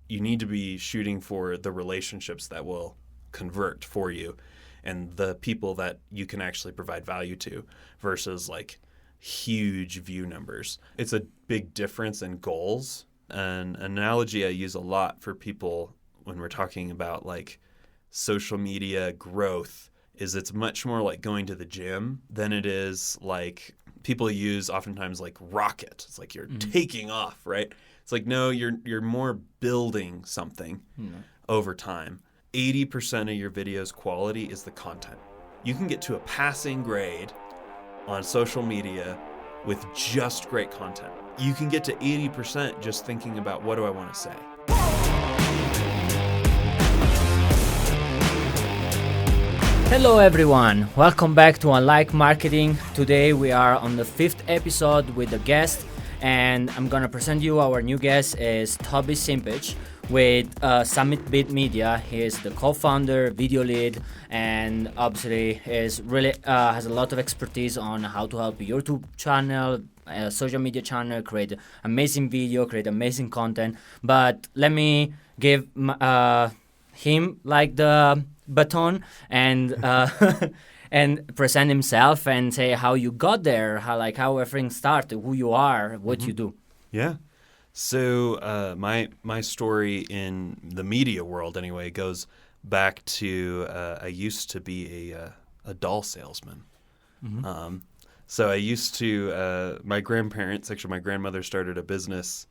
you need to be shooting for the relationships that will convert for you and the people that you can actually provide value to versus like huge view numbers. It's a big difference in goals. An analogy I use a lot for people when we're talking about like social media growth is it's much more like going to the gym than it is like people use oftentimes like rocket. It's like you're taking off, right? It's like, no, you're more building something over time. 80% of your video's quality is the content. You can get to a passing grade on social media with just great content. You can get to 80% just thinking about what do I want to say. Hello everyone, welcome back to Unlike Marketing. Today we are on the 5th episode with a guest, and I'm gonna present you our new guest is Toby Simpich with Summit Beat Media. He is the co-founder, video lead, and obviously is really has a lot of expertise on how to help your YouTube channel, social media channel, create amazing video, create amazing content. But let me give him like the baton and and present himself and say how you got there, how everything started, who you are, what you do. Yeah. So my story in the media world anyway goes back to I used to be a doll salesman. So I used to my grandparents, actually my grandmother started a business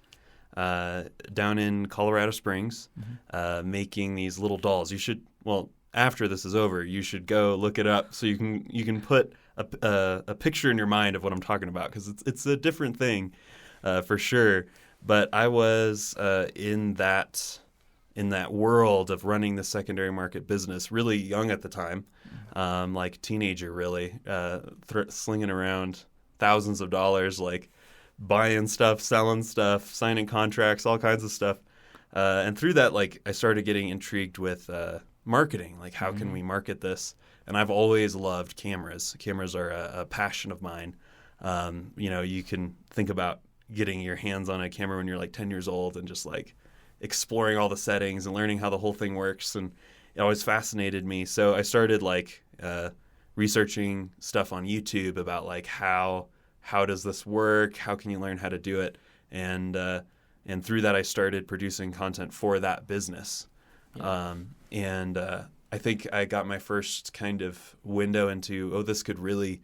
down in Colorado Springs making these little dolls. After this is over, you should go look it up so you can put a picture in your mind of what I'm talking about, because it's a different thing for sure. But I was in that world of running the secondary market business really young at the time, like teenager really, slinging around thousands of dollars, like buying stuff, selling stuff, signing contracts, all kinds of stuff. And through that, like I started getting intrigued with marketing, like how can we market this? And I've always loved cameras. Cameras are a passion of mine. You can think about getting your hands on a camera when you're like 10 years old and just like exploring all the settings and learning how the whole thing works. And it always fascinated me. So I started like researching stuff on YouTube about like how does this work? How can you learn how to do it? And through that, I started producing content for that business. Yeah. I think I got my first kind of window into, this could really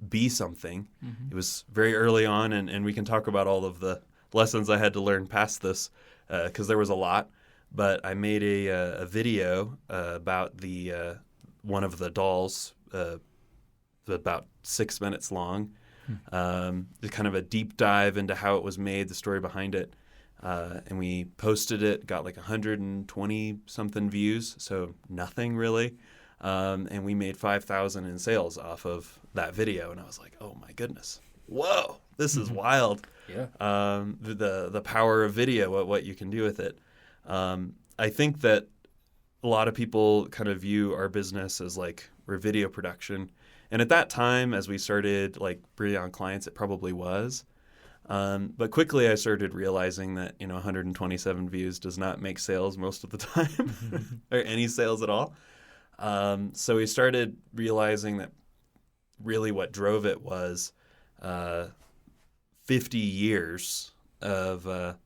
be something. It was very early on, and we can talk about all of the lessons I had to learn past this because there was a lot. But I made a video about the one of the dolls, about 6 minutes long, kind of a deep dive into how it was made, the story behind it. And we posted it, got like 120 something views, so nothing really. And we made $5,000 in sales off of that video. And I was like, oh my goodness, whoa, this is wild. Yeah. The power of video, what you can do with it. I think that a lot of people kind of view our business as like we're video production. And at that time, as we started like bringing on clients, it probably was. But quickly I started realizing that, 127 views does not make sales most of the time or any sales at all. So we started realizing that really what drove it was 50 years of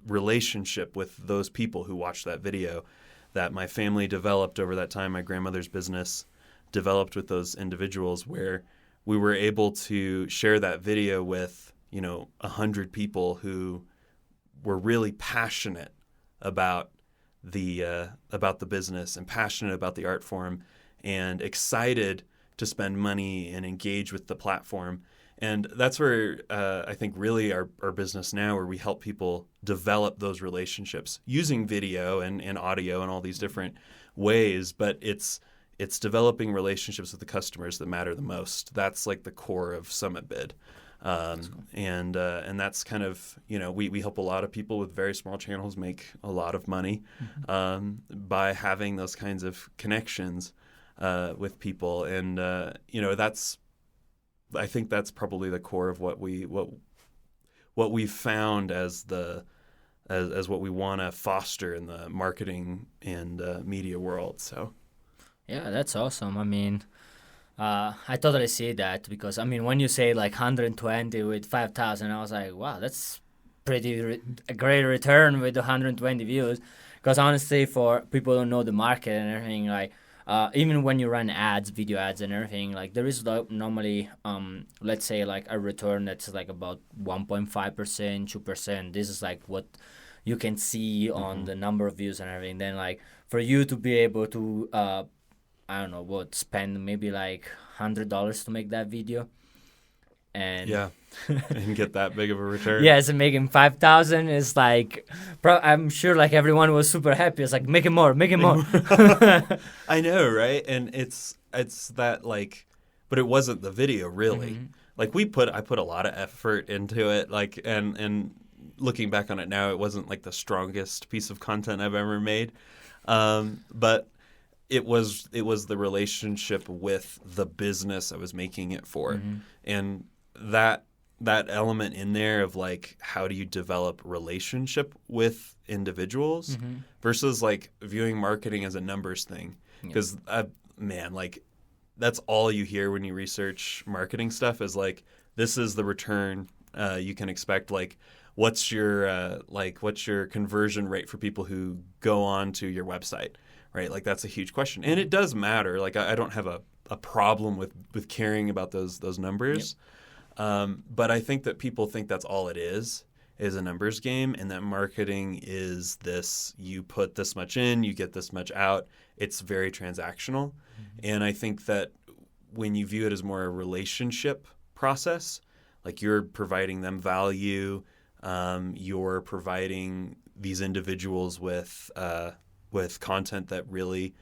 relationship with those people who watched that video that my family developed over that time. My grandmother's business developed with those individuals where we were able to share that video with, 100 people who were really passionate about the business and passionate about the art form and excited to spend money and engage with the platform. And that's where I think really our business now, where we help people develop those relationships using video and audio and all these different ways, but it's developing relationships with the customers that matter the most. That's like the core of Summit Bid. That's cool. And that's kind of, we help a lot of people with very small channels make a lot of money by having those kinds of connections with people. And, I think that's probably the core of what we've found as the as what we want to foster in the marketing and media world. So, Yeah, that's awesome. I mean, I totally see that because I mean, when you say like 120 with 5,000, I was like, wow, that's a great return with 120 views. Because honestly, for people who don't know the market and everything, like even when you run ads, video ads and everything, like there is like normally let's say like a return that's like about 1.5%, 2%. This is like what you can see on the number of views and everything. Then like for you to be able to I don't know what, spend maybe like $100 to make that video, and yeah, and get that big of a return. yes, and making 5,000 is like, I'm sure like everyone was super happy. It's like make it more. I know, right? And it's that like, but it wasn't the video really. Like I put a lot of effort into it. Like and looking back on it now, it wasn't like the strongest piece of content I've ever made, but it was the relationship with the business I was making it for, and that element in there of like how do you develop relationship with individuals versus like viewing marketing as a numbers thing, because man, like that's all you hear when you research marketing stuff is like, this is the return you can expect. Like what's your conversion rate for people who go on to your website, right? Like that's a huge question, and it does matter. Like I don't have a problem with caring about those numbers. But I think that people think that's all it is a numbers game, and that marketing is this, you put this much in, you get this much out. It's very transactional. And I think that when you view it as more a relationship process, like you're providing them value, you're providing these individuals with content that really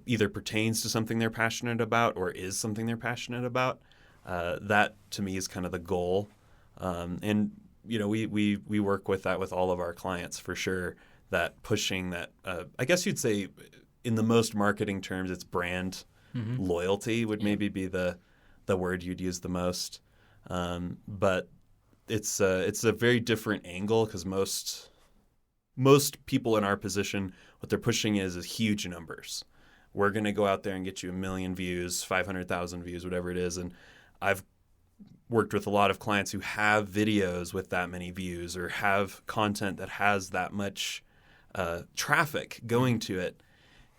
either pertains to something they're passionate about or is something they're passionate about. That to me is kind of the goal, and you know we work with that with all of our clients for sure. That pushing that, I guess you'd say, in the most marketing terms, it's brand loyalty would maybe be the word you'd use the most. But it's a very different angle, because most people in our position, what they're pushing is huge numbers. We're going to go out there and get you 1 million views, 500,000 views, whatever it is. And I've worked with a lot of clients who have videos with that many views or have content that has that much traffic going to it,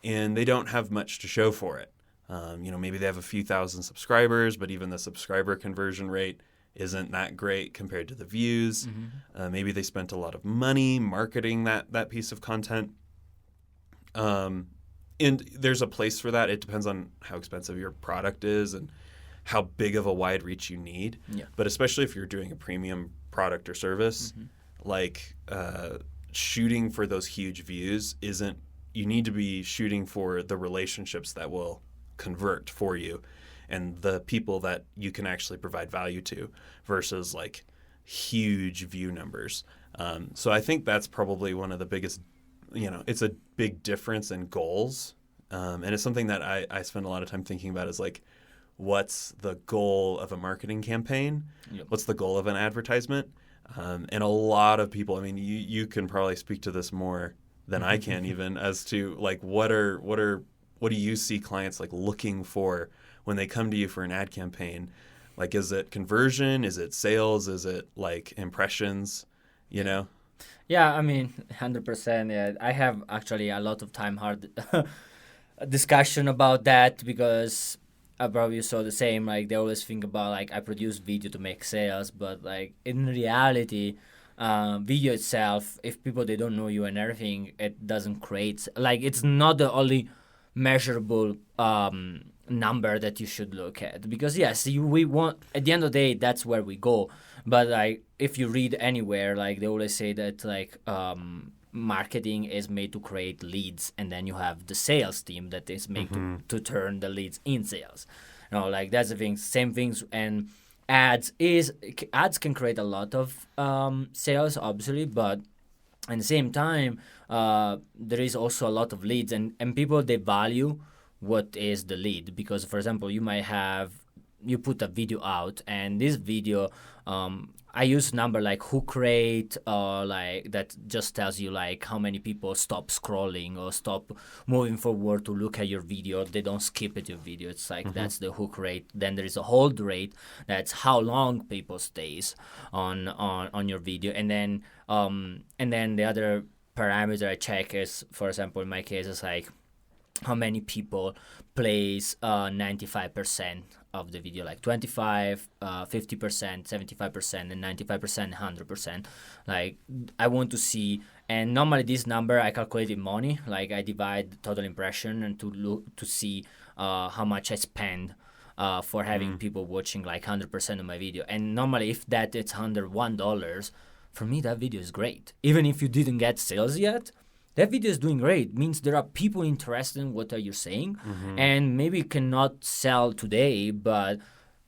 and they don't have much to show for it. Maybe they have a few thousand subscribers, but even the subscriber conversion rate isn't that great compared to the views. Maybe they spent a lot of money marketing that piece of content. And there's a place for that. It depends on how expensive your product is and how big of a wide reach you need. Yeah. But especially if you're doing a premium product or service, like shooting for those huge views isn't, you need to be shooting for the relationships that will convert for you and the people that you can actually provide value to versus like huge view numbers. So I think that's probably one of the biggest, it's a big difference in goals. And it's something that I spend a lot of time thinking about, is like, what's the goal of a marketing campaign? Yep. What's the goal of an advertisement? And a lot of people, I mean, you can probably speak to this more than I can even, as to like, what do you see clients like looking for when they come to you for an ad campaign? Like, is it conversion? Is it sales? Is it like impressions? Yeah, I mean, 100%. Yeah, I have actually a lot of time hard discussion about that, because I probably saw the same. Like, they always think about like, I produce video to make sales, but like in reality, video itself, if people they don't know you and everything, it doesn't create, like, it's not the only measurable number that you should look at, because yes, we want, at the end of the day, that's where we go. But like, if you read anywhere, like they always say that like marketing is made to create leads, and then you have the sales team that is made to turn the leads in sales. Like that's the thing. Same things. And ads can create a lot of sales, obviously, but at the same time, there is also a lot of leads, and people, they value what is the lead. Because, for example, you put a video out, and this video, I use number like hook rate, like that just tells you like how many people stop scrolling or stop moving forward to look at your video. They don't skip at your video. It's like that's the hook rate. Then there is a hold rate. That's how long people stays on your video. And then the other parameter I check is, for example, in my case, is like how many people plays 95% of the video, like 25, 50%, 75%, and 95%, 100%. Like I want to see, and normally this number I calculate in money. Like I divide the total impression and to look to see how much I spend for having people watching like 100% of my video. And normally if that it's under $1, for me that video is great. Even if you didn't get sales yet, that video is doing great. Means there are people interested in what you're saying, and maybe you cannot sell today, but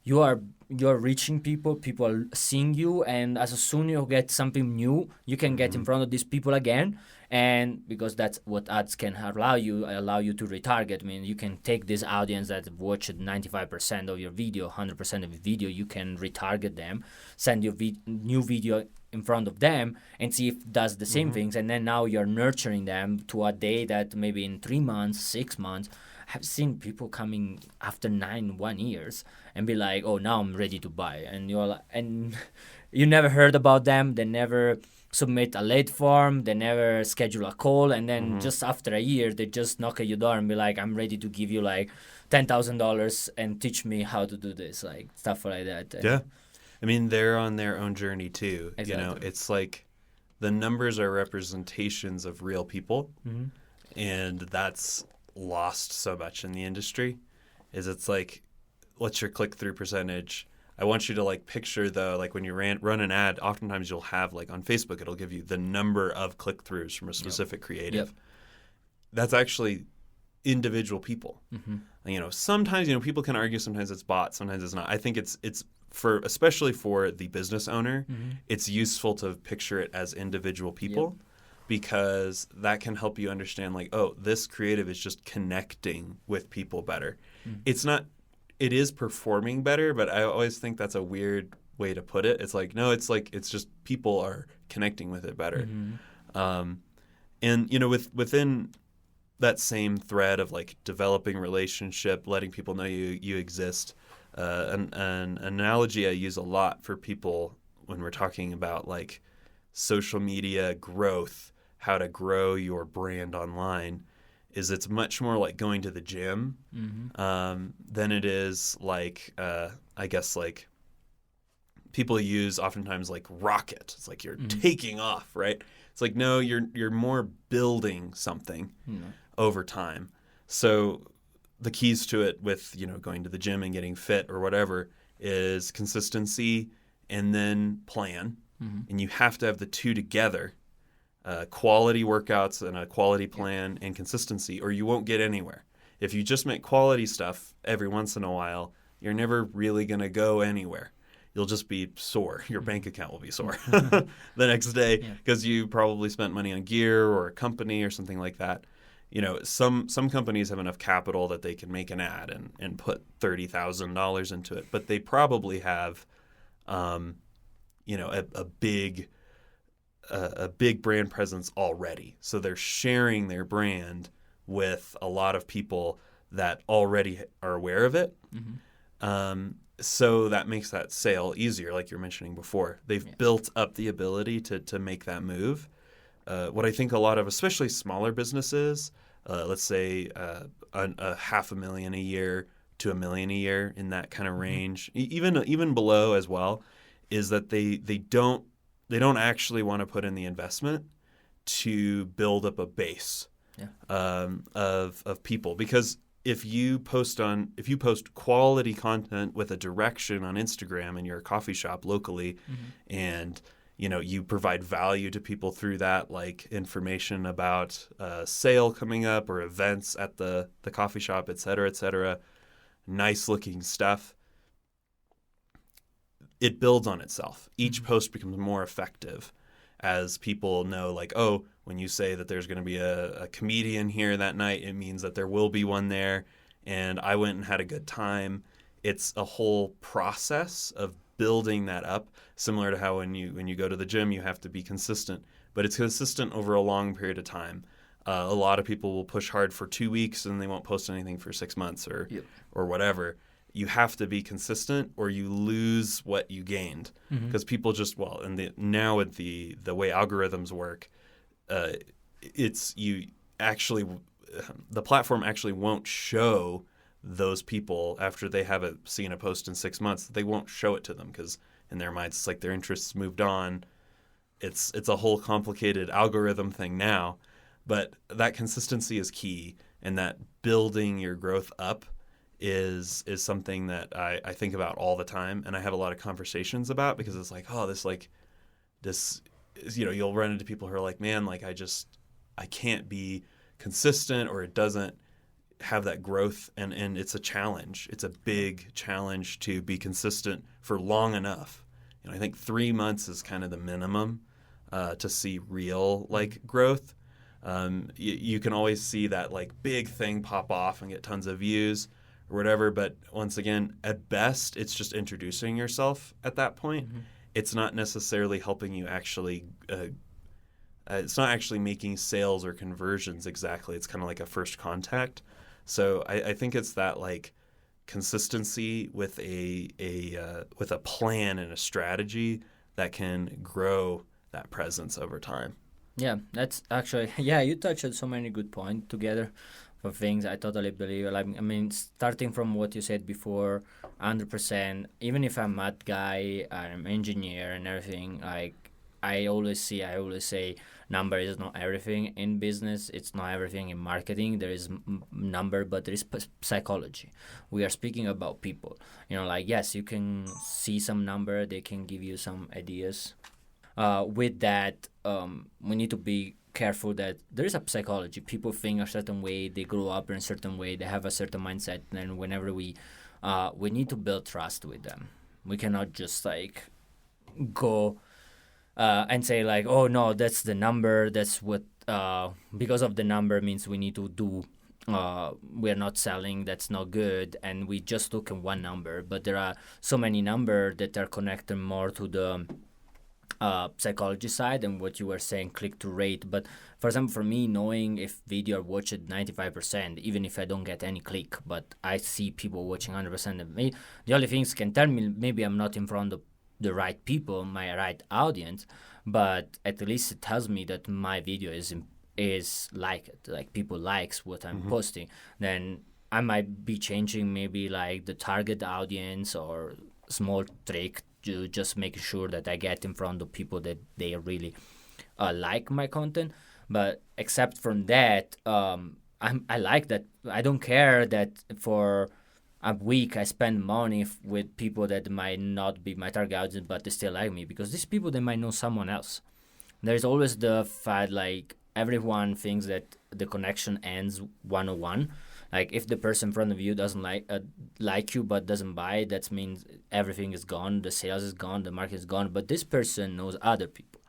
you're reaching people. People are seeing you, and as soon you get something new, you can get in front of these people again. And because that's what ads can allow you to retarget. I mean, you can take this audience that watched 95% of your video, 100% of your video, you can retarget them, send your new video in front of them and see if it does the same things. And then now you're nurturing them to a day that maybe in 3 months, 6 months, I've seen people coming after 1 years and be like, oh, now I'm ready to buy. And you never heard about them. They never submit a lead form. They never schedule a call. And then just after a year, they just knock at your door and be like, I'm ready to give you like $10,000 and teach me how to do this, like stuff like that. Yeah. I mean, they're on their own journey too. Exactly. You know, it's like the numbers are representations of real people. And that's lost so much in the industry. It's like, what's your click-through percentage? I want you to like picture like when you run an ad, oftentimes you'll have like on Facebook, it'll give you the number of click-throughs from a specific creative. That's actually individual people. You know, sometimes, people can argue sometimes it's bots, sometimes it's not. I think it's especially for the business owner, it's useful to picture it as individual people because that can help you understand like, oh, this creative is just connecting with people better. It is performing better, but I always think that's a weird way to put it. It's like, no, it's just people are connecting with it better. And, within that same thread of like developing relationship, letting people know you exist, an analogy I use a lot for people when we're talking about like social media growth, how to grow your brand online, is it's much more like going to the gym than it is like, I guess like people use oftentimes like rocket. It's like you're taking off, right? It's like, no, you're more building something over time. So the keys to it with, going to the gym and getting fit or whatever is consistency and then plan. And you have to have the two together, quality workouts and a quality plan and consistency, or you won't get anywhere. If you just make quality stuff every once in a while, you're never really going to go anywhere. You'll just be sore. Your bank account will be sore the next day because you probably spent money on gear or a company or something like that. Some companies have enough capital that they can make an ad and put $30,000 into it, but they probably have, a big brand presence already. So they're sharing their brand with a lot of people that already are aware of it. So that makes that sale easier, like you were mentioning before. They've built up the ability to make that move. What I think a lot of, especially smaller businesses, let's say $500,000 a year to $1 million a year, in that kind of range, even below as well, is that they don't actually want to put in the investment to build up a base of people. Because if you post quality content with a direction on Instagram and you're a coffee shop locally, and you provide value to people through that, like information about a sale coming up or events at the coffee shop, et cetera, nice looking stuff, it builds on itself. Each post becomes more effective as people know, like, oh, when you say that there's going to be a comedian here that night, it means that there will be one there, and I went and had a good time. It's a whole process of building that up, similar to how when you go to the gym, you have to be consistent, but it's consistent over a long period of time. A lot of people will push hard for 2 weeks and they won't post anything for 6 months or whatever. You have to be consistent or you lose what you gained, because people just, now with the way algorithms work, the platform actually won't show those people after they haven't seen a post in 6 months. They won't show it to them because in their minds it's like their interests moved on. It's a whole complicated algorithm thing now, but that consistency is key, and that building your growth up is something that I think about all the time, and I have a lot of conversations about, because it's like, this, you'll run into people who are like, man, like I can't be consistent, or it doesn't have that growth, and it's a challenge. It's a big challenge to be consistent for long enough. I think 3 months is kind of the minimum to see real growth. You can always see that big thing pop off and get tons of views or whatever, but once again, at best, it's just introducing yourself at that point. It's not necessarily helping you actually it's not actually making sales or conversions exactly. It's kind of like a first contact. So I think it's that consistency with a plan and a strategy that can grow that presence over time. Yeah, that's actually, you touched on so many good points together for things I totally believe. Starting from what you said before, 100%, even if I'm a math guy, I'm an engineer and everything, I always say number is not everything in business. It's not everything in marketing. There is number, but there is psychology. We are speaking about people. Yes, you can see some number. They can give you some ideas. With that, we need to be careful that there is a psychology. People think a certain way. They grow up in a certain way. They have a certain mindset. And whenever we need to build trust with them. We cannot just go and say oh no, that's the number. That's what because of the number means we need to do. We're not selling. That's not good. And we just look at one number. But there are so many numbers that are connected more to the psychology side and what you were saying, click to rate. But for example, for me, knowing if video are watched 95%, even if I don't get any click, but I see people watching 100% of me, the only things can tell me maybe I'm not in front of the right people, my right audience, but at least it tells me that my video is liked, people likes what I'm posting. Then I might be changing maybe the target audience or small trick to just make sure that I get in front of people that they really like my content. But except from that, I like that. I don't care that for a week I spend money with people that might not be my target audience, but they still like me, because these people, they might know someone else. There's always the fact everyone thinks that the connection ends one-on-one. If the person in front of you doesn't like you but doesn't buy, that means everything is gone, the sales is gone, the market is gone. But this person knows other people.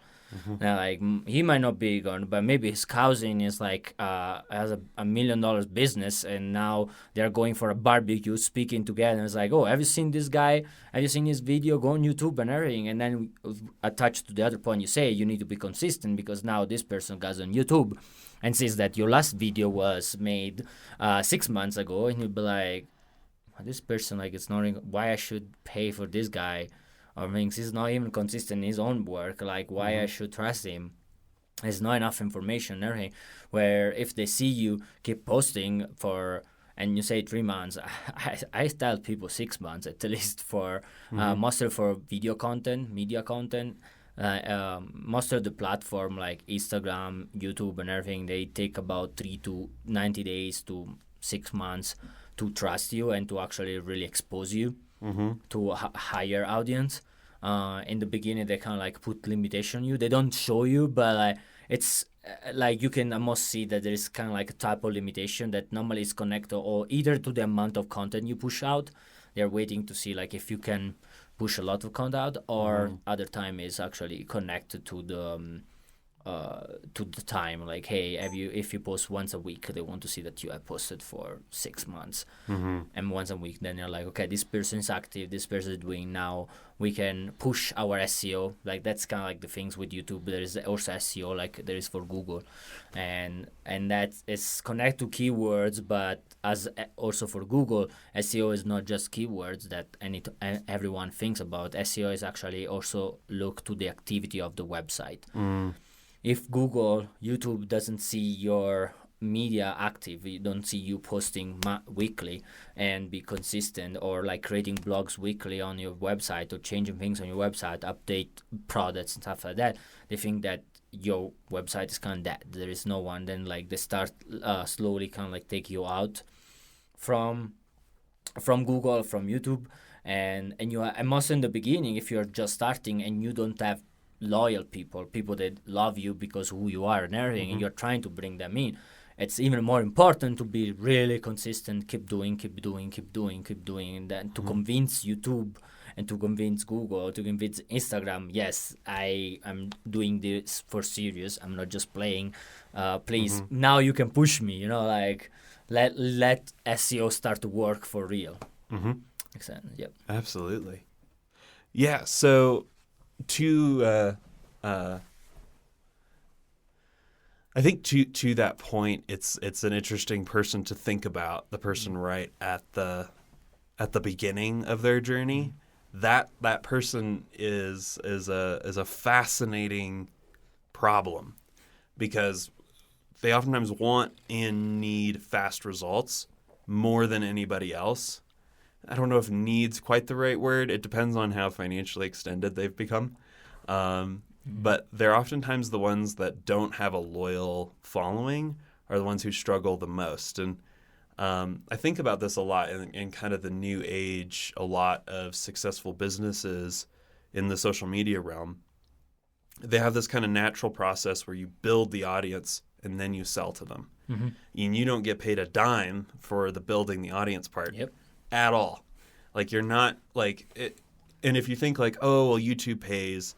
Now, he might not be gone, but maybe his cousin is has a $1 million business, and now they're going for a barbecue, speaking together. And it's oh, have you seen this guy? Have you seen his video? Go on YouTube and everything. And then attached to the other point, you say you need to be consistent, because now this person goes on YouTube and sees that your last video was made 6 months ago, and you'll be this person, it's not why I should pay for this guy, or means he's not even consistent in his own work, why I should trust him. There's not enough information and everything. Where if they see you keep posting and you say 3 months, I tell people 6 months at least for mostly for video content, media content. Most of the platform like Instagram, YouTube and everything, they take about 3 to 90 days to 6 months to trust you and to actually really expose you to a higher audience. In the beginning, they kind of put limitation on you. They don't show you, but it's you can almost see that there is kind of a type of limitation that normally is connected or either to the amount of content you push out. They're waiting to see if you can push a lot of content out, or other time is actually connected to the to the time. Like, hey, if you post once a week, they want to see that you have posted for 6 months, and once a week, then you're like, okay, this person is active, this person is doing now. We can push our SEO. Like, that's kind of like the things with YouTube. There is also SEO, like there is for Google, and that is connect to keywords, but as also for Google, SEO is not just keywords that everyone thinks about. SEO is actually also look to the activity of the website. If Google, YouTube doesn't see your media active, you don't see you posting weekly and be consistent, or like creating blogs weekly on your website, or changing things on your website, update products and stuff like that, they think that your website is kind of dead. There is no one. Then like they start slowly kind of like take you out from Google, from YouTube, and you are, and most in the beginning, if you're just starting and you don't have loyal people that love you because who you are and everything, and you're trying to bring them in, it's even more important to be really consistent, keep doing, and then to convince YouTube and to convince Google, to convince Instagram, yes, I am doing this for serious, I'm not just playing, please, now you can push me, like let SEO start to work for real. Exactly. Yep. Absolutely. Yeah, so I think to that point, it's an interesting person to think about, the person right at the beginning of their journey. That person is a fascinating problem, because they oftentimes want and need fast results more than anybody else. I don't know if need's quite the right word. It depends on how financially extended they've become. But they're oftentimes the ones that don't have a loyal following are the ones who struggle the most. And I think about this a lot in kind of the new age. A lot of successful businesses in the social media realm, they have this kind of natural process where you build the audience and then you sell to them. And you don't get paid a dime for the building the audience part. Yep. At all. Like, you're not like it. And if you think like, oh, well, YouTube pays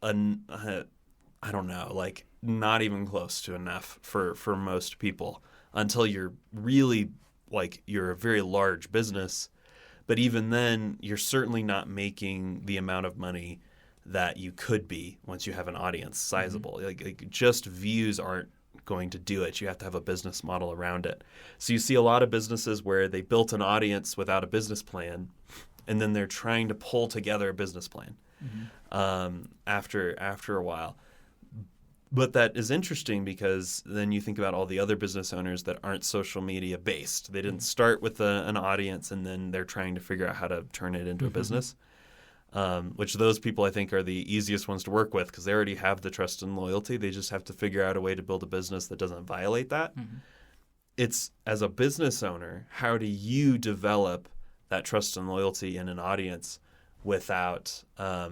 I don't know, like not even close to enough for most people, until you're really like, you're a very large business. But even then, you're certainly not making the amount of money that you could be once you have an audience sizable. Like just views aren't going to do it. You have to have a business model around it. So you see a lot of businesses where they built an audience without a business plan, and then they're trying to pull together a business plan after a while. But that is interesting, because then you think about all the other business owners that aren't social media based. They didn't start with an audience, and then they're trying to figure out how to turn it into a business. Which those people I think are the easiest ones to work with, because they already have the trust and loyalty. They just have to figure out a way to build a business that doesn't violate that. It's, as a business owner, how do you develop that trust and loyalty in an audience without I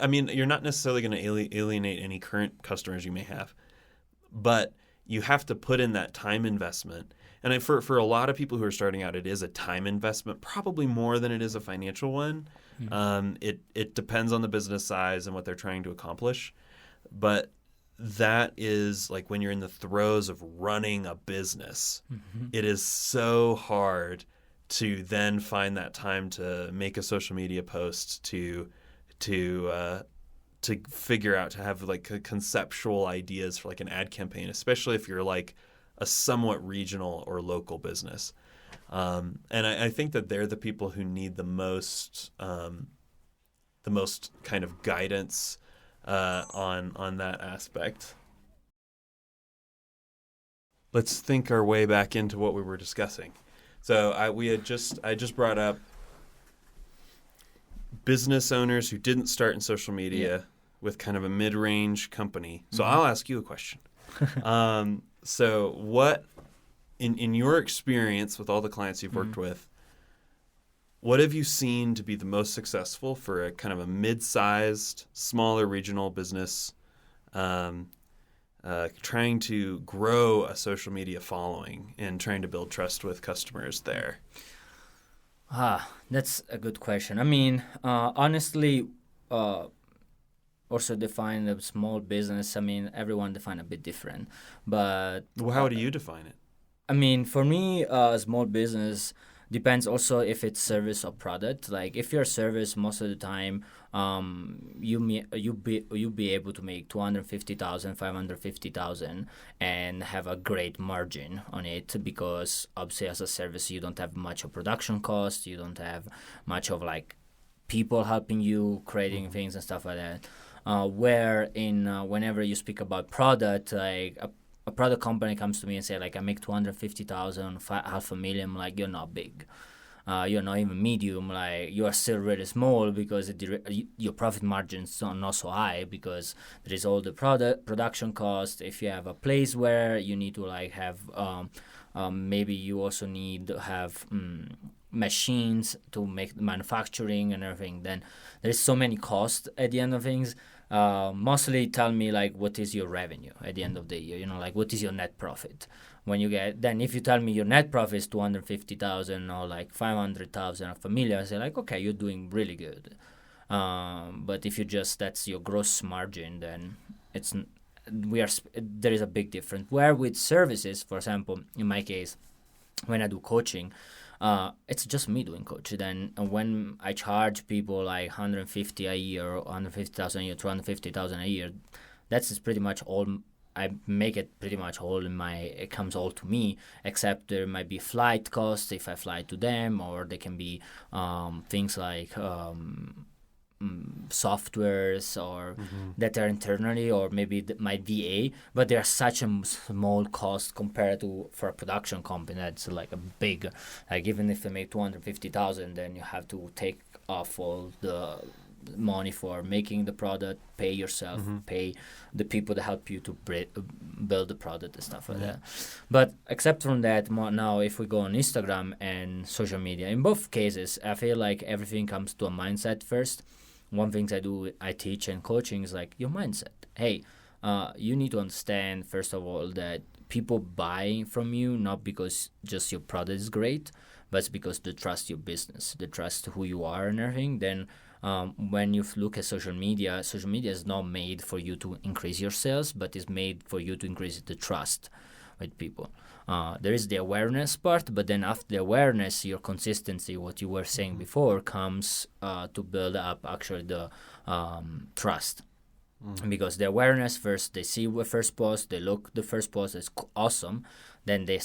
mean, you're not necessarily going to alienate any current customers you may have, but you have to put in that time investment. And for a lot of people who are starting out, it is a time investment, probably more than it is a financial one. It depends on the business size and what they're trying to accomplish. But that is like when you're in the throes of running a business, it is so hard to then find that time to make a social media post, to figure out, to have like conceptual ideas for like an ad campaign, especially if you're like a somewhat regional or local business. And I think that they're the people who need the most kind of guidance on that aspect. Let's think our way back into what we were discussing. So I just brought up business owners who didn't start in social media with kind of a mid-range company. So I'll ask you a question. So what, in your experience with all the clients you've worked with, what have you seen to be the most successful for a kind of a mid-sized, smaller regional business trying to grow a social media following and trying to build trust with customers there? That's a good question. I mean, honestly, also define a small business. I mean, everyone define a bit different, but Well, how do you define it? I mean, for me, small business depends also if it's service or product. Like if you're service, most of the time, you be able to make 250,000, 550,000, and have a great margin on it, because obviously as a service you don't have much of production cost, you don't have much of like people helping you creating things and stuff like that. Where in whenever you speak about product, like a product company comes to me and say like I make 250,000, half a million, like you're not big. You're not even medium, like you are still really small, because your profit margins are not so high, because there is all the production cost. If you have a place where you need to like have maybe you also need to have machines to make the manufacturing and everything, then there's so many costs at the end of things. Mostly tell me like what is your revenue at the end of the year, like what is your net profit when you get. Then if you tell me your net profit is 250,000 or like 500,000 or familiar, I say like, okay, you're doing really good. But if you just, that's your gross margin, then there is a big difference. Where with services, for example, in my case, when I do coaching, it's just me doing coaching. Then when I charge people like 150 a year, 150,000 a year, 250,000 a year, that's pretty much all. I make it pretty much all it comes all to me, except there might be flight costs if I fly to them, or there can be things like softwares or that are internally, or maybe my VA, but they're such a small cost compared to for a production company. That's like a big, like even if they make 250,000, then you have to take off all the money for making the product, pay yourself, pay the people that help you to build the product and stuff like that. But except from that, now if we go on Instagram and social media, in both cases, I feel like everything comes to a mindset first. One thing I teach and coaching is like your mindset. Hey, you need to understand first of all that people buy from you not because just your product is great, but it's because they trust your business, they trust who you are and everything. Then when you look at social media is not made for you to increase your sales, but it's made for you to increase the trust with people. There is the awareness part, but then after the awareness, your consistency, what you were saying before, comes to build up actually the trust. Because the awareness, first they see the first post, they look the first post is awesome, then they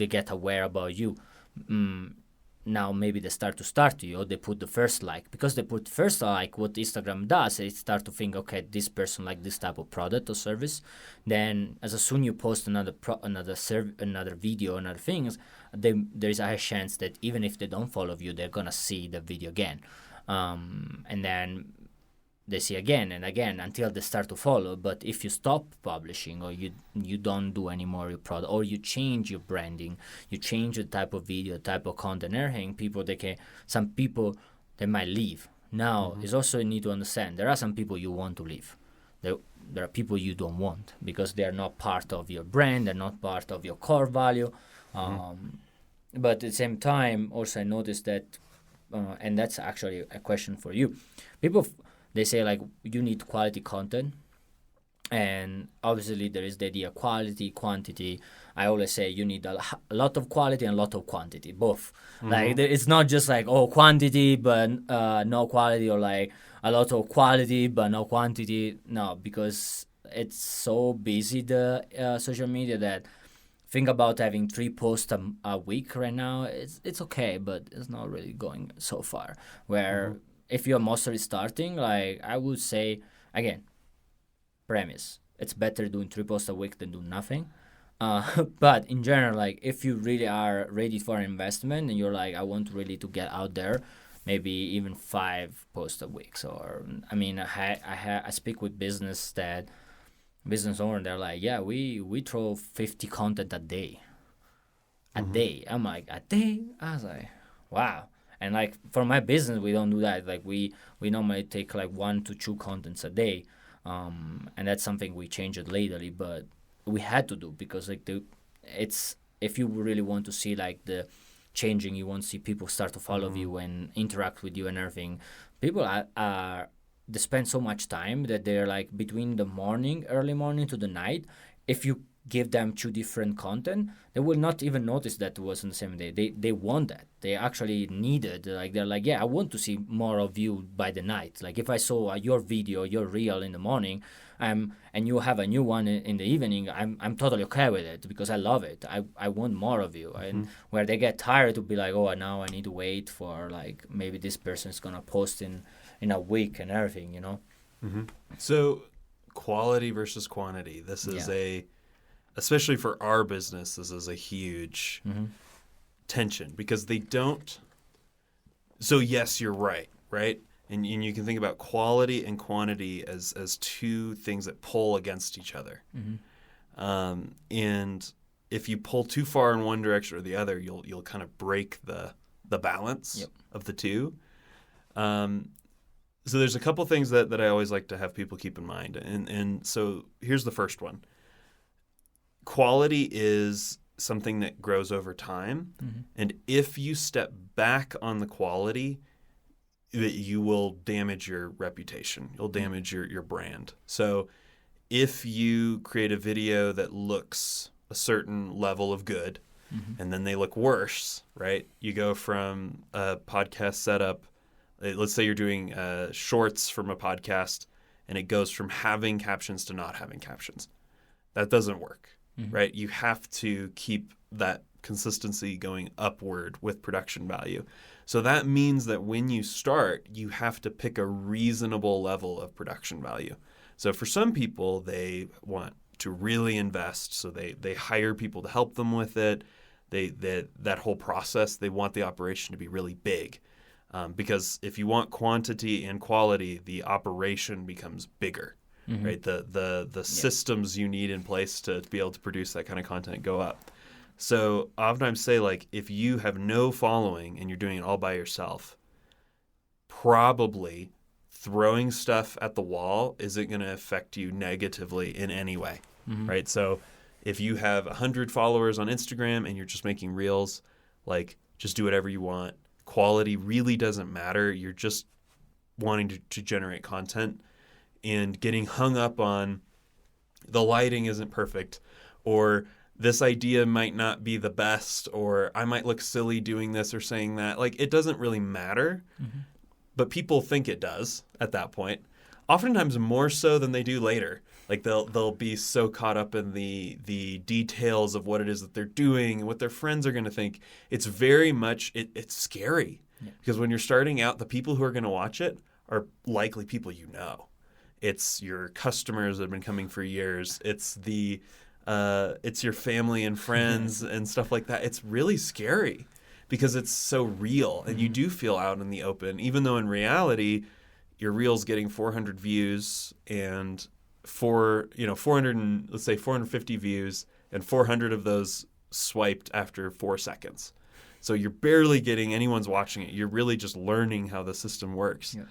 get aware about you. Now maybe they start to you, or they put the first like. Because they put first like, what Instagram does, it start to think, okay, this person like this type of product or service. Then as soon you post another video, another things, there is a high chance that even if they don't follow you, they're gonna see the video again, and then they see again and again until they start to follow. But if you stop publishing, or you don't do any more your product, or you change your branding, you change the type of video, type of content, everything, some people they might leave. Now is also you need to understand there are some people you want to leave. There are people you don't want because they are not part of your brand, they're not part of your core value. But at the same time, also I noticed that, and that's actually a question for you. People they say like you need quality content, and obviously there is the idea quality, quantity. I always say you need a lot of quality and a lot of quantity, both. Like it's not just like quantity but no quality, or like a lot of quality but no quantity. No, because it's so busy, the social media, that think about having 3 posts a week right now. It's okay, but it's not really going so far. Where if you're mostly starting, like I would say, again, premise, it's better doing 3 posts a week than doing nothing. But in general, like if you really are ready for an investment and you're like, I want really to get out there, maybe even 5 posts a week. Or I mean, I speak with business owners. They're like, yeah, we throw 50 content a day. A day. I'm like, a day? I was like, wow. And like for my business, we don't do that. Like we normally take like 1 to 2 contents a day, and that's something we changed lately. But we had to do because like it's if you really want to see like the changing, you want to see people start to follow you and interact with you and everything. People are they spend so much time that they're like between the morning, early morning to the night. If you give them two different content, they will not even notice that it was on the same day. They want that. They actually need it. Like they're like, yeah, I want to see more of you by the night. Like if I saw your video, your reel in the morning, and you have a new one in the evening, I'm totally okay with it because I love it. I want more of you. And where they get tired to be like, oh, now I need to wait for like maybe this person's gonna post in a week and everything, you know. So quality versus quantity. This is especially for our business, this is a huge tension because they don't. So yes, you're right? And you can think about quality and quantity as two things that pull against each other. And if you pull too far in one direction or the other, you'll kind of break the balance of the two. So there's a couple things that I always like to have people keep in mind. And so here's the first one. Quality is something that grows over time. And if you step back on the quality, you will damage your reputation. You'll damage your brand. So if you create a video that looks a certain level of good and then they look worse, right? You go from a podcast setup. Let's say you're doing shorts from a podcast and it goes from having captions to not having captions. That doesn't work, right? You have to keep that consistency going upward with production value. So that means that when you start, you have to pick a reasonable level of production value. So for some people, they want to really invest. So they hire people to help them with it. That whole process, they want the operation to be really big. Because if you want quantity and quality, the operation becomes bigger, right? The systems you need in place to be able to produce that kind of content go up. So oftentimes say like if you have no following and you're doing it all by yourself, probably throwing stuff at the wall isn't going to affect you negatively in any way, right? So if you have 100 followers on Instagram and you're just making reels, like just do whatever you want. Quality really doesn't matter. You're just wanting to generate content and getting hung up on the lighting isn't perfect or this idea might not be the best or I might look silly doing this or saying that. Like it doesn't really matter, but people think it does at that point. Oftentimes more so than they do later. Like they'll be so caught up in the details of what it is that they're doing and what their friends are going to think. It's very much, it's scary because when you're starting out, the people who are going to watch it are likely people you know. It's your customers that have been coming for years. It's your family and friends and stuff like that. It's really scary because it's so real and you do feel out in the open, even though in reality, your reel's getting 400 views and 450 views and 400 of those swiped after 4 seconds. So you're barely getting anyone's watching it. You're really just learning how the system works. Yeah.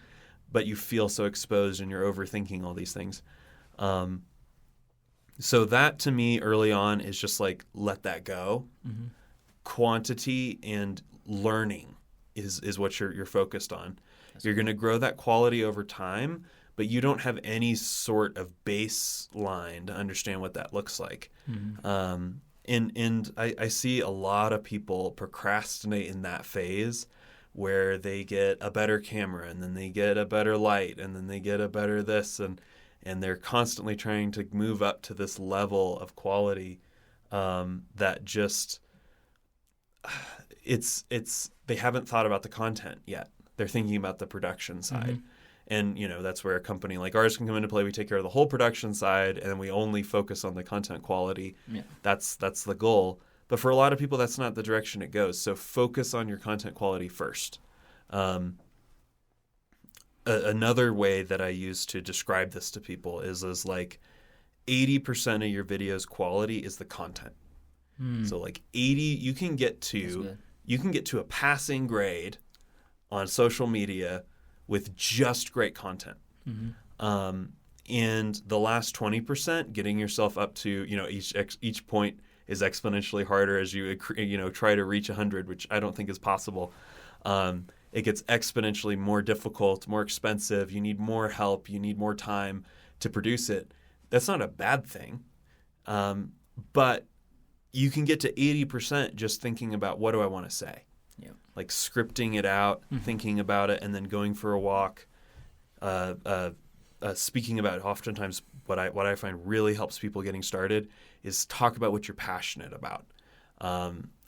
But you feel so exposed and you're overthinking all these things. So that to me early on is just like, let that go. Quantity and learning is what you're focused on. You're going to grow that quality over time, but you don't have any sort of baseline to understand what that looks like. And I see a lot of people procrastinate in that phase where they get a better camera and then they get a better light and then they get a better this and they're constantly trying to move up to this level of quality that just they haven't thought about the content yet. They're thinking about the production side. And, that's where a company like ours can come into play. We take care of the whole production side, and we only focus on the content quality. Yeah. That's the goal. But for a lot of people, that's not the direction it goes. So focus on your content quality first. Another way that I use to describe this to people is like 80% of your video's quality is the content. So like 80, you can get to a passing grade on social media with just great content. And the last 20%, getting yourself up to, each point is exponentially harder as you try to reach 100, which I don't think is possible. it gets exponentially more difficult, more expensive. You need more help. You need more time to produce it. That's not a bad thing. But you can get to 80% just thinking about what do I want to say? Yeah. Like scripting it out, thinking about it, and then going for a walk. Speaking about, oftentimes what I find really helps people getting started is talk about what you're passionate about.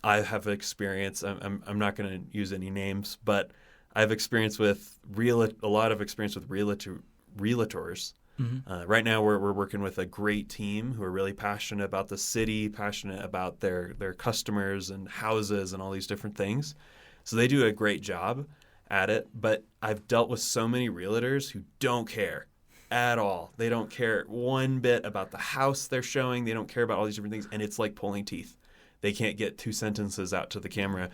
I have experience. I'm not going to use any names, but I have experience with a lot of experience with realtors. Right now, we're working with a great team who are really passionate about the city, passionate about their customers and houses and all these different things. So they do a great job at it. But I've dealt with so many realtors who don't care at all. They don't care one bit about the house they're showing. They don't care about all these different things, and it's like pulling teeth. They can't get 2 sentences out to the camera.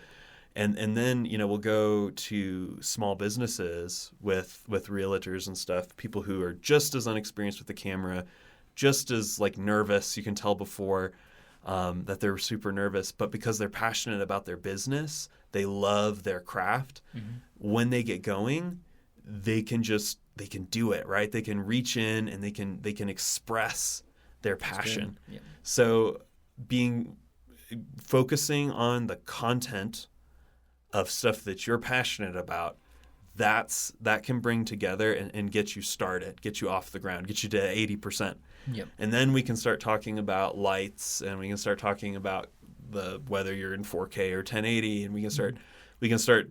And then, we'll go to small businesses with realtors and stuff, people who are just as unexperienced with the camera, just as like nervous. You can tell before that they're super nervous, but because they're passionate about their business, they love their craft. When they get going, they can do it, right? They can reach in and they can express their passion. Yeah. So focusing on the content of stuff that you're passionate about, that can bring together and get you started, get you off the ground, get you to 80%. Yep. And then we can start talking about lights, and we can start talking about whether you're in 4K or 1080, and we can start,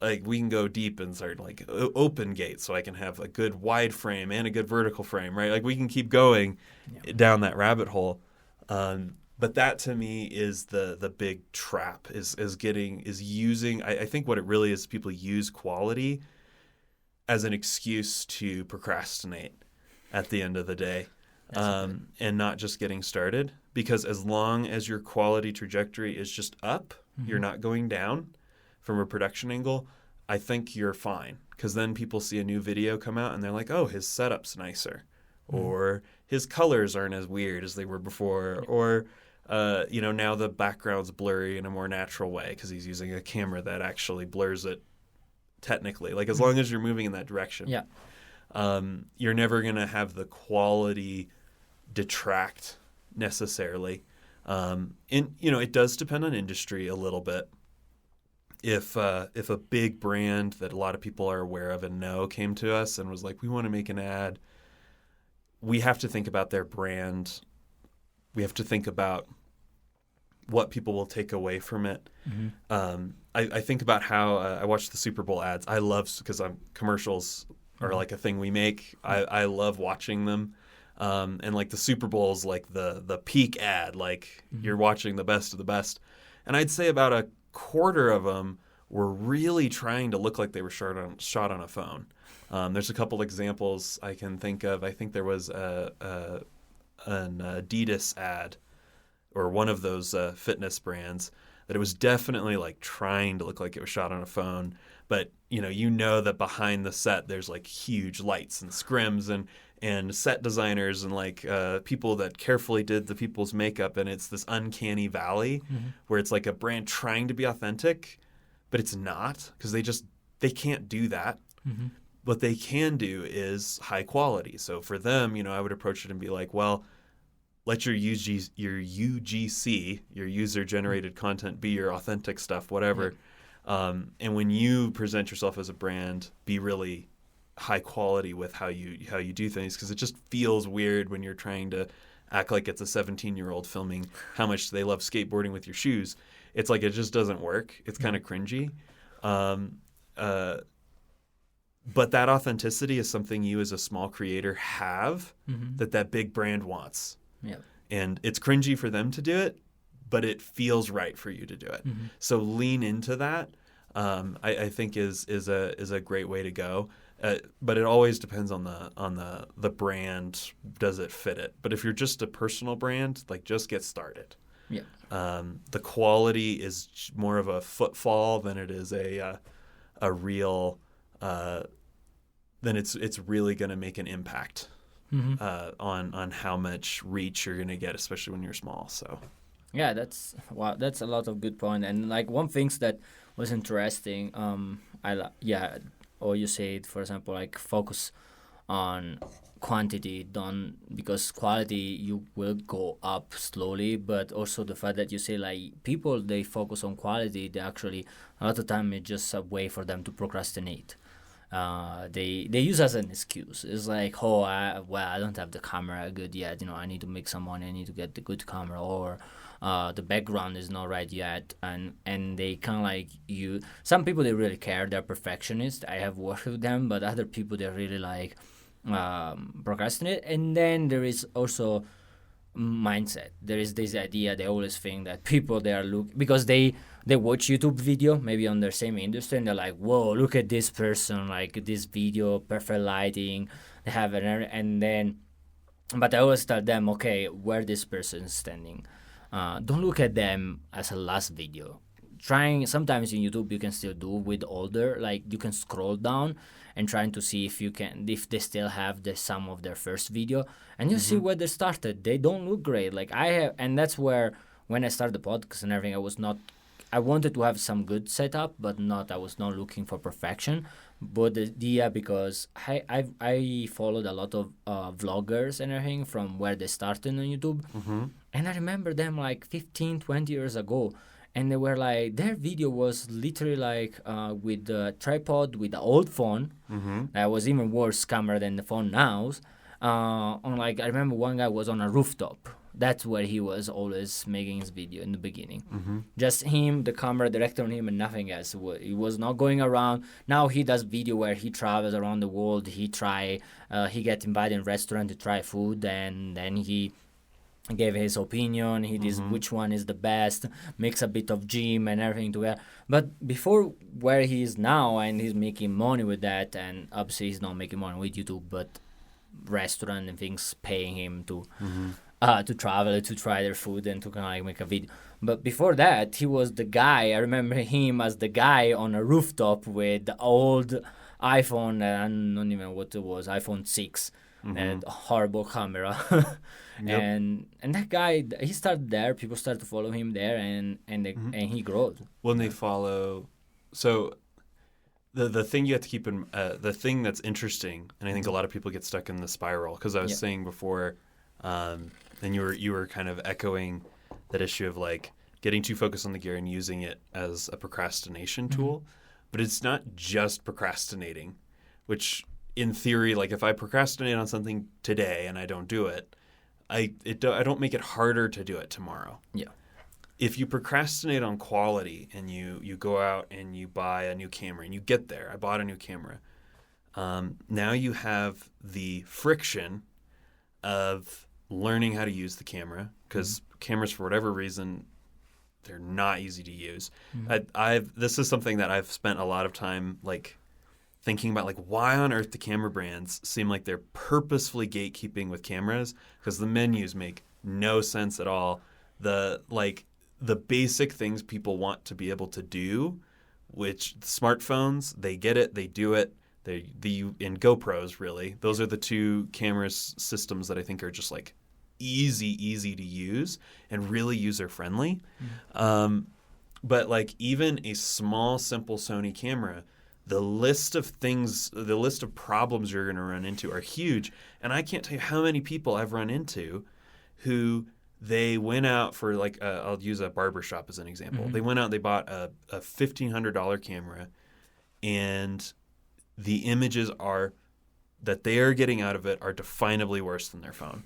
like we can go deep and start like open gate, so I can have a good wide frame and a good vertical frame, right? Like we can keep going down that rabbit hole. But that to me is the big trap is using. I think what it really is, people use quality as an excuse to procrastinate at the end of the day, and not just getting started. Because as long as your quality trajectory is just up, you're not going down from a production angle, I think you're fine. Because then people see a new video come out and they're like, oh, his setup's nicer, or his colors aren't as weird as they were before, or now the background's blurry in a more natural way because he's using a camera that actually blurs it technically. Like as long as you're moving in that direction, you're never going to have the quality detract necessarily. It does depend on industry a little bit. If a big brand that a lot of people are aware of and know came to us and was like, we want to make an ad, we have to think about their brand. We have to think about what people will take away from it. I think about how I watch the Super Bowl ads. I love, because commercials are like a thing we make. I love watching them. And like the Super Bowl is like the peak ad, like you're watching the best of the best. And I'd say about a quarter of them were really trying to look like they were shot on a phone. There's a couple examples I can think of. I think there was an Adidas ad, or one of those fitness brands, that it was definitely like trying to look like it was shot on a phone. But that behind the set there's like huge lights and scrims and set designers and like people that carefully did the people's makeup, and it's this uncanny valley where it's like a brand trying to be authentic, but it's not, because they can't do that. What they can do is high quality. So for them, I would approach it and be like, well, let your UGC, your user generated content, be your authentic stuff, whatever. And when you present yourself as a brand, be really high quality with how you do things, because it just feels weird when you're trying to act like it's a 17-year-old filming how much they love skateboarding with your shoes. It's like it just doesn't work. It's kind of cringy. But that authenticity is something you as a small creator have that big brand wants. Yeah. And it's cringy for them to do it, but it feels right for you to do it. So lean into that. I think is a great way to go. But it always depends on the brand. Does it fit it? But if you're just a personal brand, like just get started. Yeah. The quality is more of a footfall than it is a real. Then it's really going to make an impact on how much reach you're going to get, especially when you're small. So. Yeah, that's a lot of good point. And like one things that was interesting. Yeah, or you said, for example, like focus on quantity, don't, because quality you will go up slowly, but also the fact that you say like people they focus on quality, they actually a lot of time it's just a way for them to procrastinate. They use as an excuse. It's like, oh, I don't have the camera good yet. You know, I need to make some money. I need to get the good camera, or the background is not right yet. And they kind of like you. Some people they really care. They're perfectionists. I have worked with them, but other people they really like procrastinate. And then there is also mindset. There is this idea they always think that people they are because they watch YouTube video maybe on their same industry, and they're like, whoa, look at this person, like this video, perfect lighting, they have an, and then, but I always tell them, okay, where this person is standing, don't look at them as a last video. Trying sometimes in YouTube you can still do with older, like you can scroll down and trying to see if they still have the some of their first video, and you see where they started. They don't look great. Like I have, and that's where when I started the podcast and everything, I wanted to have some good setup, but I was not looking for perfection. But the idea, because I followed a lot of vloggers and everything from where they started on YouTube, and I remember them like 15, 20 years ago. And they were like, their video was literally like with the tripod with the old phone. That was even worse camera than the phone now. On like, I remember one guy was on a rooftop. That's where he was always making his video in the beginning. Just him, the camera directed on him, and nothing else. He was not going around. Now he does video where he travels around the world. He gets invited in restaurant to try food, and then he gave his opinion. He did which one is the best, makes a bit of gym and everything together. But before where he is now, and he's making money with that, and obviously he's not making money with YouTube, but restaurant and things paying him to travel, to try their food, and to kind of like make a video. But before that, he was the guy. I remember him as the guy on a rooftop with the old iPhone, I don't even know what it was, iPhone 6, and a horrible camera. And that guy, he started there. People started to follow him there, and he grows. When they follow, so the thing you have to keep in the thing that's interesting, and I think a lot of people get stuck in the spiral, because I was saying before, and you were kind of echoing that issue of like getting too focused on the gear and using it as a procrastination tool, but it's not just procrastinating, which in theory, like if I procrastinate on something today and I don't do it, I don't make it harder to do it tomorrow. Yeah. If you procrastinate on quality and you go out and you buy a new camera and you get there, I bought a new camera. Now you have the friction of learning how to use the camera, because cameras, for whatever reason, they're not easy to use. This is something that I've spent a lot of time like thinking about, like why on earth the camera brands seem like they're purposefully gatekeeping with cameras, because the menus make no sense at all. The basic things people want to be able to do, which the smartphones, they get it, they do it. In GoPros, really, those are the two camera systems that I think are just like easy to use and really user friendly. But like even a small, simple Sony camera, the list of problems you're going to run into are huge. And I can't tell you how many people I've run into who they went out for like, I'll use a barbershop as an example. They went out, they bought a $1,500 camera, and the images that they are getting out of it are definably worse than their phone.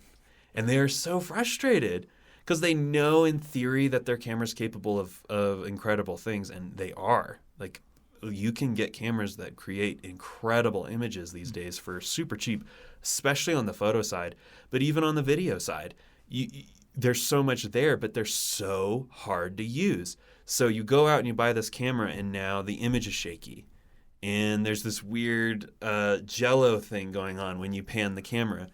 And they are so frustrated because they know in theory that their camera's capable of incredible things, and they are. Like, you can get cameras that create incredible images these days for super cheap, especially on the photo side, but even on the video side. There's so much there, but they're so hard to use. So you go out and you buy this camera, and now the image is shaky. And there's this weird jello thing going on when you pan the camera.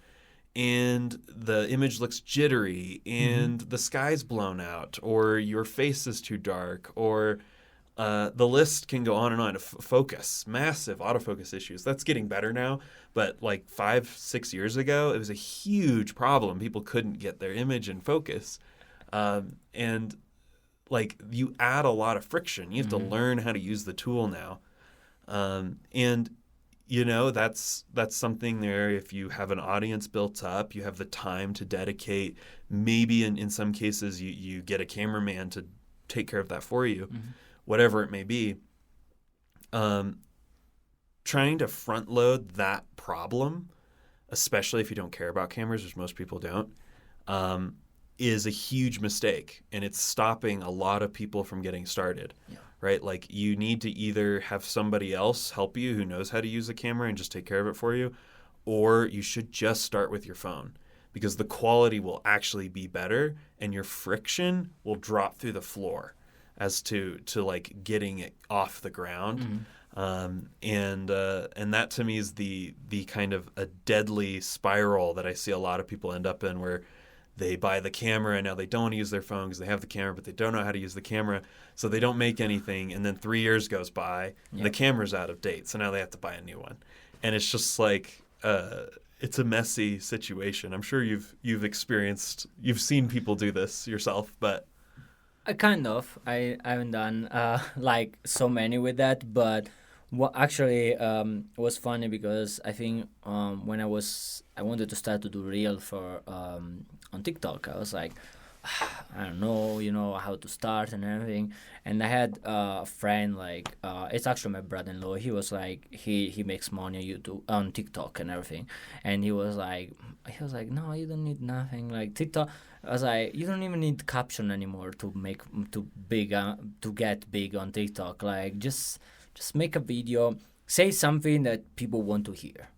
And the image looks jittery, and the sky's blown out, or your face is too dark, or the list can go on and on. Focus, massive autofocus issues. That's getting better now, but like 5-6 years ago, it was a huge problem. People couldn't get their image in focus. And like you add a lot of friction. You have to learn how to use the tool now. And you know, that's something there. If you have an audience built up, you have the time to dedicate. Maybe in some cases you get a cameraman to take care of that for you, whatever it may be. Trying to front load that problem, especially if you don't care about cameras, which most people don't, is a huge mistake, and it's stopping a lot of people from getting started. Yeah. Right? Like, you need to either have somebody else help you who knows how to use a camera and just take care of it for you, or you should just start with your phone, because the quality will actually be better and your friction will drop through the floor as to like getting it off the ground. And that to me is the kind of a deadly spiral that I see a lot of people end up in, where they buy the camera and now they don't want to use their phone because they have the camera, but they don't know how to use the camera, so they don't make anything. And then 3 years goes by, and the camera's out of date, so now they have to buy a new one. And it's just like it's a messy situation. I'm sure you've seen people do this yourself, but kind of. I haven't done like so many with that, but what actually was funny, because I think when I wanted to start to do reel for on TikTok, I was like, I don't know, how to start and everything. And I had a friend, like, it's actually my brother-in-law. He was like, he makes money on YouTube, on TikTok and everything. And he was like, no, you don't need nothing. Like, TikTok, I was like, you don't even need caption anymore to get big on TikTok. Like, just make a video, say something that people want to hear.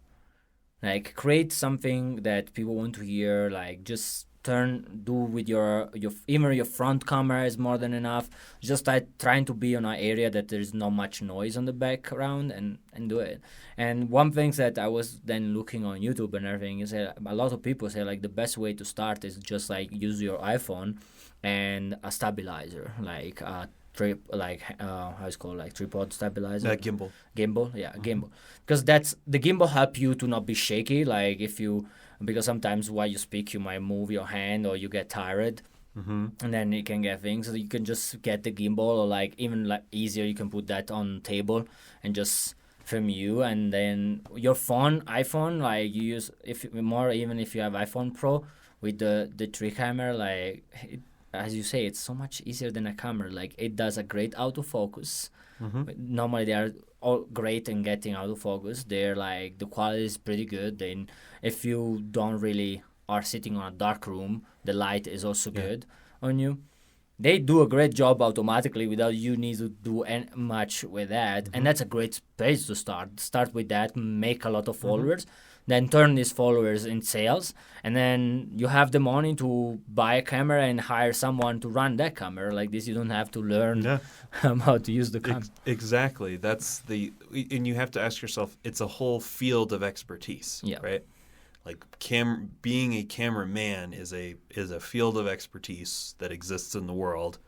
Like, create something that people want to hear. Like, just do with your even your front camera is more than enough. Just trying to be on an area that there's not much noise on the background, and do it. And one thing that I was then looking on YouTube and everything is that a lot of people say, like, the best way to start is just like use your iPhone and a stabilizer, like how's it called, like tripod stabilizer, gimbal, gimbal, because that's the gimbal help you to not be shaky, like because sometimes while you speak you might move your hand or you get tired, and then you can get things. So you can just get the gimbal, or like even like easier, you can put that on table and just film you. And then your iPhone, like you use, even if you have iPhone Pro with the 3 camera, like as you say, it's so much easier than a camera. Like, it does a great autofocus. Normally they are all great in getting autofocus. They're like, the quality is pretty good. Then if you don't really are sitting on a dark room, the light is also good on you. They do a great job automatically without you need to do much with that. And that's a great place to start with that, make a lot of followers, then turn these followers in sales, and then you have the money to buy a camera and hire someone to run that camera. Like this, you don't have to learn how to use the camera. Exactly. And you have to ask yourself, it's a whole field of expertise, right? Like being a cameraman is a field of expertise that exists in the world,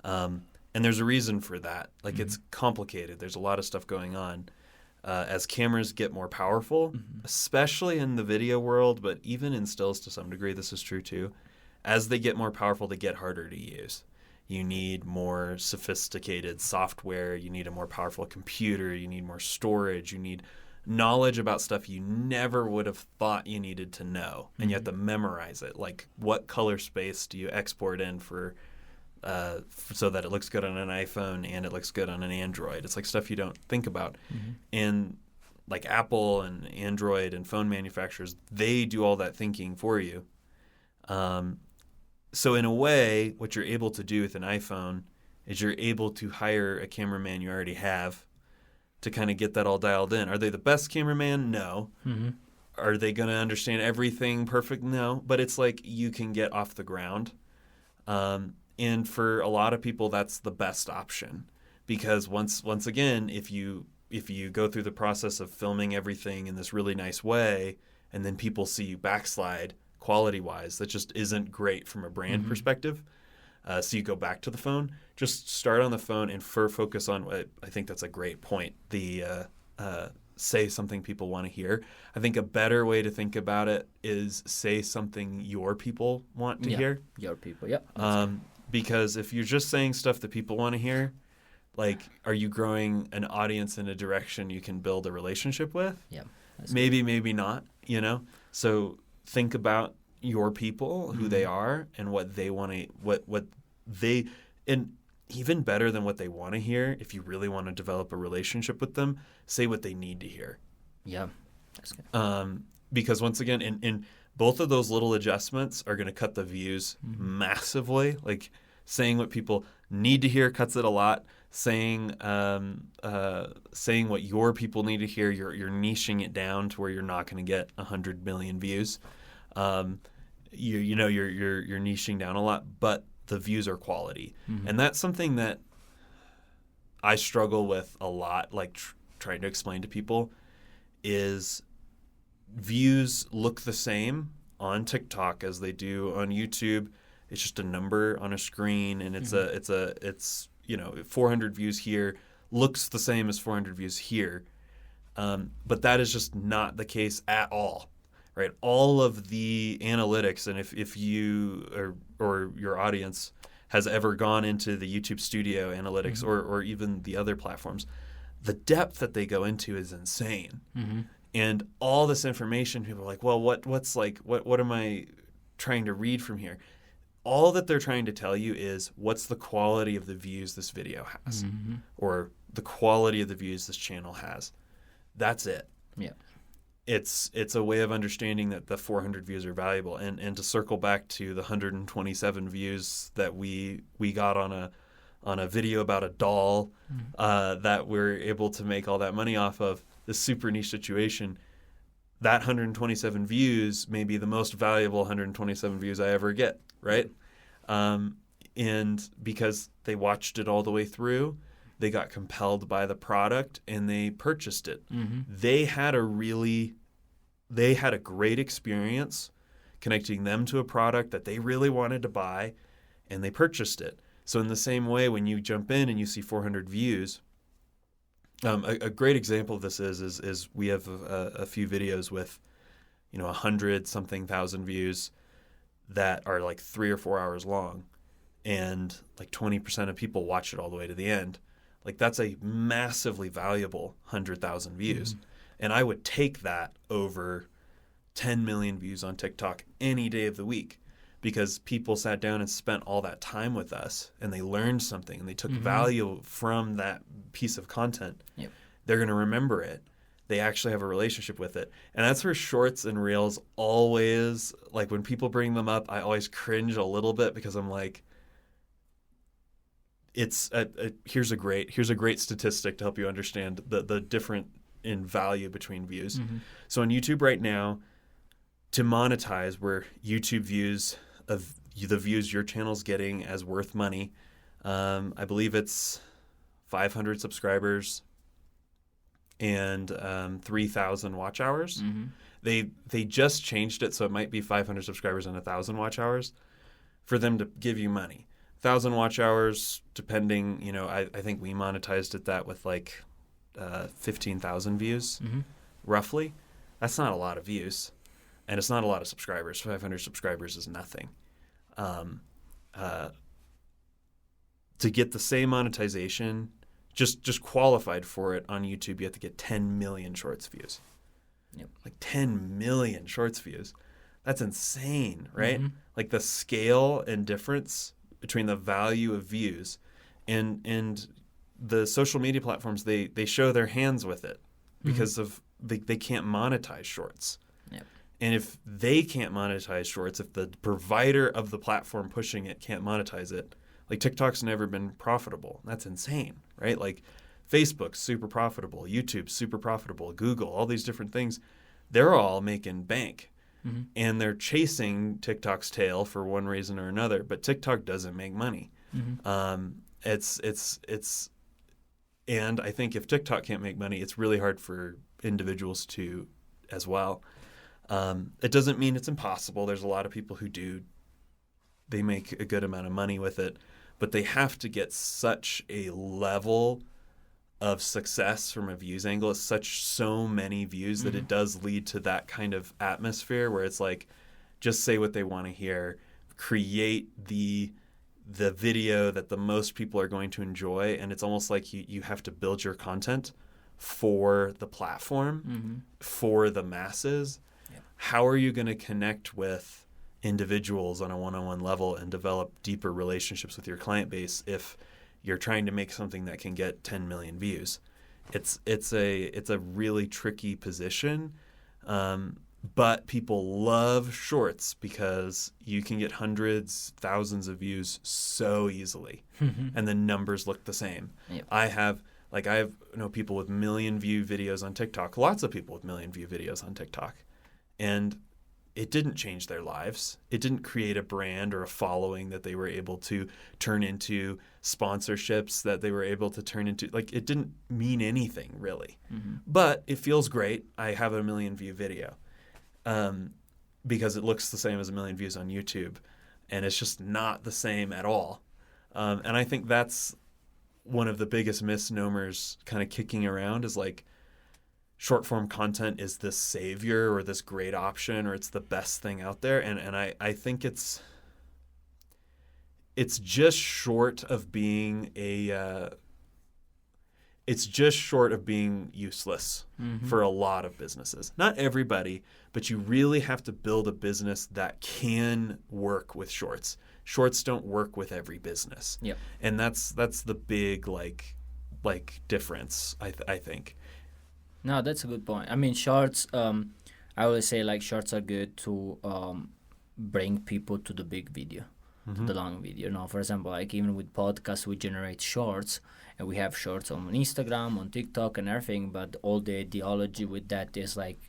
and there's a reason for that. Like it's complicated. There's a lot of stuff going on. As cameras get more powerful, especially in the video world, but even in stills to some degree, this is true too. As they get more powerful, they get harder to use. You need more sophisticated software. You need a more powerful computer. You need more storage. You need knowledge about stuff you never would have thought you needed to know, and you have to memorize it. Like, what color space do you export in for so that it looks good on an iPhone and it looks good on an Android? It's like stuff you don't think about. And like Apple and Android and phone manufacturers, they do all that thinking for you. So in a way, what you're able to do with an iPhone is you're able to hire a cameraman you already have to kind of get that all dialed in. Are they the best cameraman? No. Are they going to understand everything perfect? No. But it's like you can get off the ground. And for a lot of people, that's the best option, because once again, if you go through the process of filming everything in this really nice way, and then people see you backslide quality-wise, that just isn't great from a brand perspective. So you go back to the phone. Just start on the phone and focus on what I think that's a great point. The say something people want to hear. I think a better way to think about it is say something your people want to hear. Your people, because if you're just saying stuff that people want to hear, like, are you growing an audience in a direction you can build a relationship with? Yeah. Maybe, maybe not, you know? So think about your people, who they are, and what they want to, what they, and even better than what they want to hear, if you really want to develop a relationship with them, say what they need to hear. Yeah. That's good. Because once again, in both of those little adjustments are going to cut the views massively. Like, saying what people need to hear cuts it a lot. Saying what your people need to hear, you're niching it down to where you're not going to get 100 million views. You're niching down a lot, but the views are quality, and that's something that I struggle with a lot. Like trying to explain to people is views look the same on TikTok as they do on YouTube. It's just a number on a screen, and it's 400 views here looks the same as 400 views here. But that is just not the case at all, right? All of the analytics, and if you or your audience has ever gone into the YouTube Studio analytics or even the other platforms, the depth that they go into is insane. And all this information, people are like, well, what am I trying to read from here? All that they're trying to tell you is what's the quality of the views this video has, or the quality of the views this channel has. That's it. Yeah. It's a way of understanding that the 400 views are valuable. And to circle back to the 127 views that we got on a video about a doll that we're able to make all that money off of, this super niche situation, that 127 views may be the most valuable 127 views I ever get, right? And because they watched it all the way through, they got compelled by the product and they purchased it. They had a great experience connecting them to a product that they really wanted to buy, and they purchased it. So in the same way, when you jump in and you see 400 views, a great example of this is we have a few videos with 100-something thousand views that are like 3 or 4 hours long, and like 20% of people watch it all the way to the end. Like, that's a massively valuable 100,000 views. And I would take that over 10 million views on TikTok any day of the week, because people sat down and spent all that time with us, and they learned something, and they took value from that piece of content. Yep. They're going to remember it. They actually have a relationship with it. And that's where shorts and reels always, like, when people bring them up, I always cringe a little bit, because I'm like, here's a great statistic to help you understand the difference in value between views. So on YouTube right now, to monetize, where YouTube views of the views your channel's getting as worth money, I believe it's 500 subscribers and 3,000 watch hours. They just changed it, so it might be 500 subscribers and 1,000 watch hours for them to give you money. 1,000 watch hours, depending, I think we monetized it that with like 15,000 views, roughly. That's not a lot of views, and it's not a lot of subscribers. 500 subscribers is nothing. To get the same monetization, just qualified for it on YouTube, you have to get 10 million shorts views. Yep. Like 10 million shorts views. That's insane, right? Like, the scale and difference between the value of views and the social media platforms, they show their hands with it because of they can't monetize shorts. Yep. And if they can't monetize shorts, if the provider of the platform pushing it can't monetize it, like, TikTok's never been profitable. That's insane, right? Like, Facebook's super profitable, YouTube's super profitable, Google, all these different things, they're all making bank. And they're chasing TikTok's tail for one reason or another, but TikTok doesn't make money. It's and I think if TikTok can't make money, it's really hard for individuals to as well. It doesn't mean it's impossible. There's a lot of people who do. They make a good amount of money with it, but they have to get such a level of success from a views angle. It's so many views that it does lead to that kind of atmosphere where it's like, just say what they want to hear, create the the video that the most people are going to enjoy, and it's almost like you have to build your content for the platform, for the masses. Yep. How are you going to connect with individuals on a one-on-one level and develop deeper relationships with your client base if you're trying to make something that can get 10 million views? It's a really tricky position, but people love shorts because you can get hundreds, thousands of views so easily, and the numbers look the same. Yep. I know people with million view videos on TikTok, lots of people with million view videos on TikTok, and it didn't change their lives. It didn't create a brand or a following that they were able to turn into sponsorships, that they were able to turn into, like, it didn't mean anything really. But it feels great. I have a million view video because it looks the same as a million views on YouTube, and it's just not the same at all. And I think that's one of the biggest misnomers kind of kicking around, is like, short form content is this savior or this great option or it's the best thing out there. And I think it's just short of being useless for a lot of businesses. Not everybody, but you really have to build a business that can work with shorts. Shorts don't work with every business. Yep. And that's the big like difference, I think. No, that's a good point. I mean, shorts, I always say, like, shorts are good to bring people to the big video, to the long video. Now, for example, like, even with podcasts, we generate shorts, and we have shorts on Instagram, on TikTok, and everything, but all the ideology with that is, like,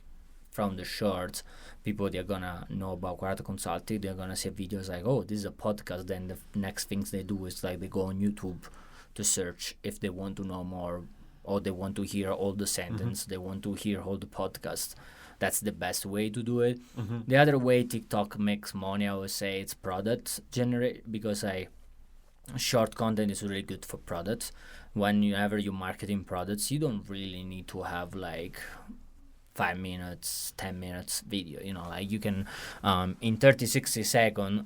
from the shorts, people, they're going to know about Quarata Consulting, they're going to see videos like, oh, this is a podcast, then the next things they do is, like, they go on YouTube to search if they want to know more, or they want to hear all the sentence, they want to hear all the podcasts. That's the best way to do it. The other way TikTok makes money, I would say, it's product generate, because short content is really good for products. Whenever you're marketing products, you don't really need to have like 5 minutes, 10 minutes video, like you can, in 30, 60 seconds,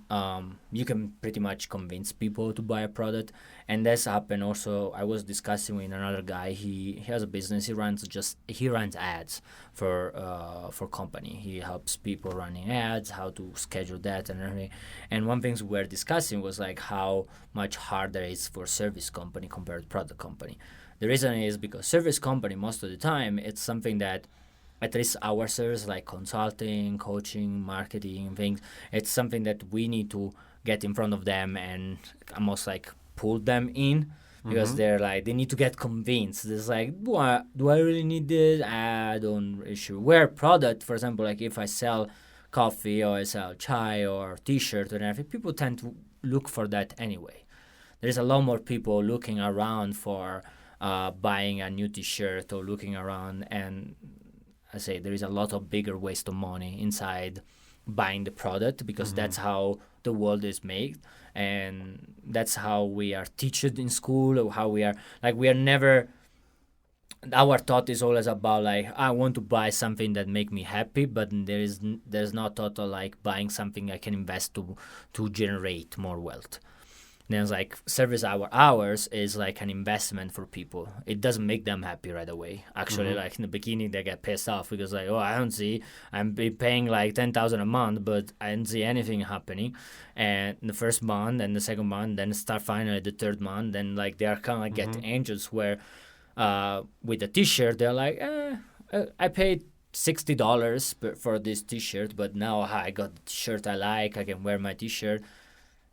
you can pretty much convince people to buy a product. And that's happened also. I was discussing with another guy, he has a business, he runs ads for company. He helps people running ads, how to schedule that and everything. And one thing we were discussing was like how much harder it is for service company compared to product company. The reason is because service company, most of the time, it's something that, at least our service, like consulting, coaching, marketing, things, it's something that we need to get in front of them and almost like pull them in, because they're like, they need to get convinced. It's like, do I really need this? I don't really sure. Where product, for example, like if I sell coffee or I sell chai or t-shirt or anything, people tend to look for that anyway. There's a lot more people looking around for buying a new t-shirt or looking around, and I say there is a lot of bigger waste of money inside buying the product, because that's how the world is made, and that's how we are taught in school, or how we are never, our thought is always about like, I want to buy something that make me happy, but there's no thought of like buying something I can invest to generate more wealth. Then like service hours is like an investment for people. It doesn't make them happy right away. Actually, like in the beginning, they get pissed off because like, oh, I don't see, I'm paying like $10,000 a month, but I don't see anything happening. And the first month and the second month, then start finally the third month, then like they are kind of like getting angels where with a t-shirt, they're like, I paid $60 for this t-shirt, but now I got the t-shirt I like, I can wear my t-shirt.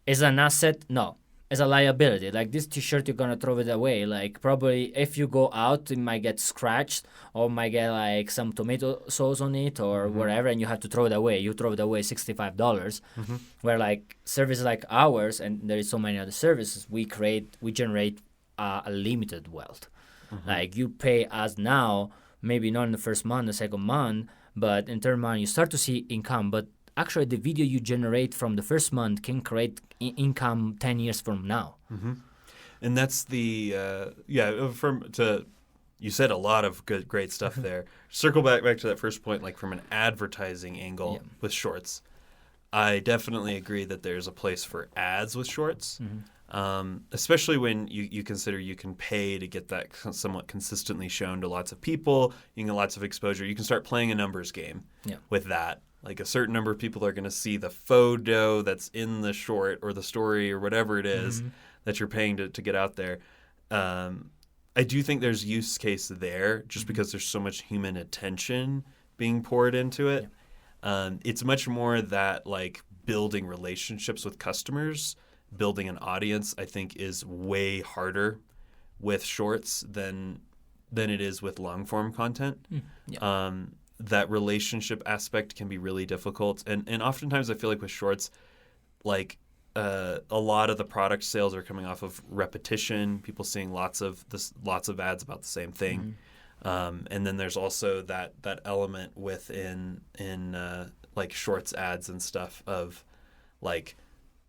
Is an asset? No. It's a liability. Like this t-shirt, you're going to throw it away. Like probably if you go out, it might get scratched or might get like some tomato sauce on it or whatever, and you have to throw it away. You throw it away $65. Where like services like ours, and there is so many other services, we generate a limited wealth. Like you pay us now, maybe not in the first month, the second month, but in third month, you start to see income. But actually, the video you generate from the first month can create income 10 years from now. And that's the, you said a lot of great stuff there. Circle back to that first point, like from an advertising angle with shorts. I definitely agree that there's a place for ads with shorts, especially when you consider you can pay to get that somewhat consistently shown to lots of people. You can get lots of exposure. You can start playing a numbers game with that. Like a certain number of people are going to see the photo that's in the short or the story or whatever it is that you're paying to get out there. I do think there's use case there just because there's so much human attention being poured into it. It's much more that like building relationships with customers, building an audience, I think is way harder with shorts than it is with long form content. That relationship aspect can be really difficult. And oftentimes I feel like with shorts, like a lot of the product sales are coming off of repetition, people seeing lots of ads about the same thing. And then there's also that element within like shorts ads and stuff of like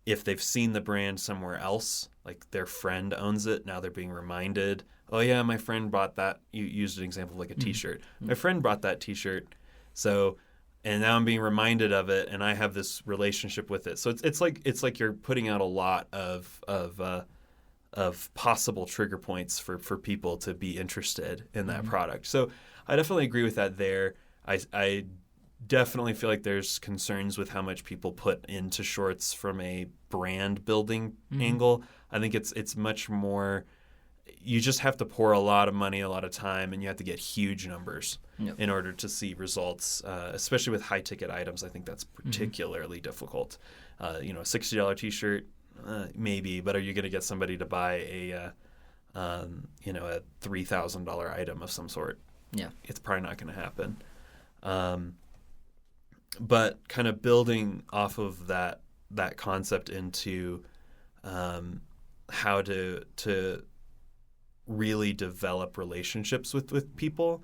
if they've seen the brand somewhere else, like their friend owns it, now they're being reminded, oh yeah, my friend bought that. You used an example of like a t-shirt. My friend bought that t-shirt. So, and now I'm being reminded of it and I have this relationship with it. So it's like you're putting out a lot of possible trigger points for people to be interested in that product. So I definitely agree with that there. I definitely feel like there's concerns with how much people put into shorts from a brand building angle. I think it's much more, you just have to pour a lot of money, a lot of time, and you have to get huge numbers in order to see results, especially with high ticket items. I think that's particularly difficult. A $60 t-shirt, maybe, but are you going to get somebody to buy a $3,000 item of some sort? Yeah, it's probably not going to happen. But kind of building off of that concept into how to really develop relationships with people.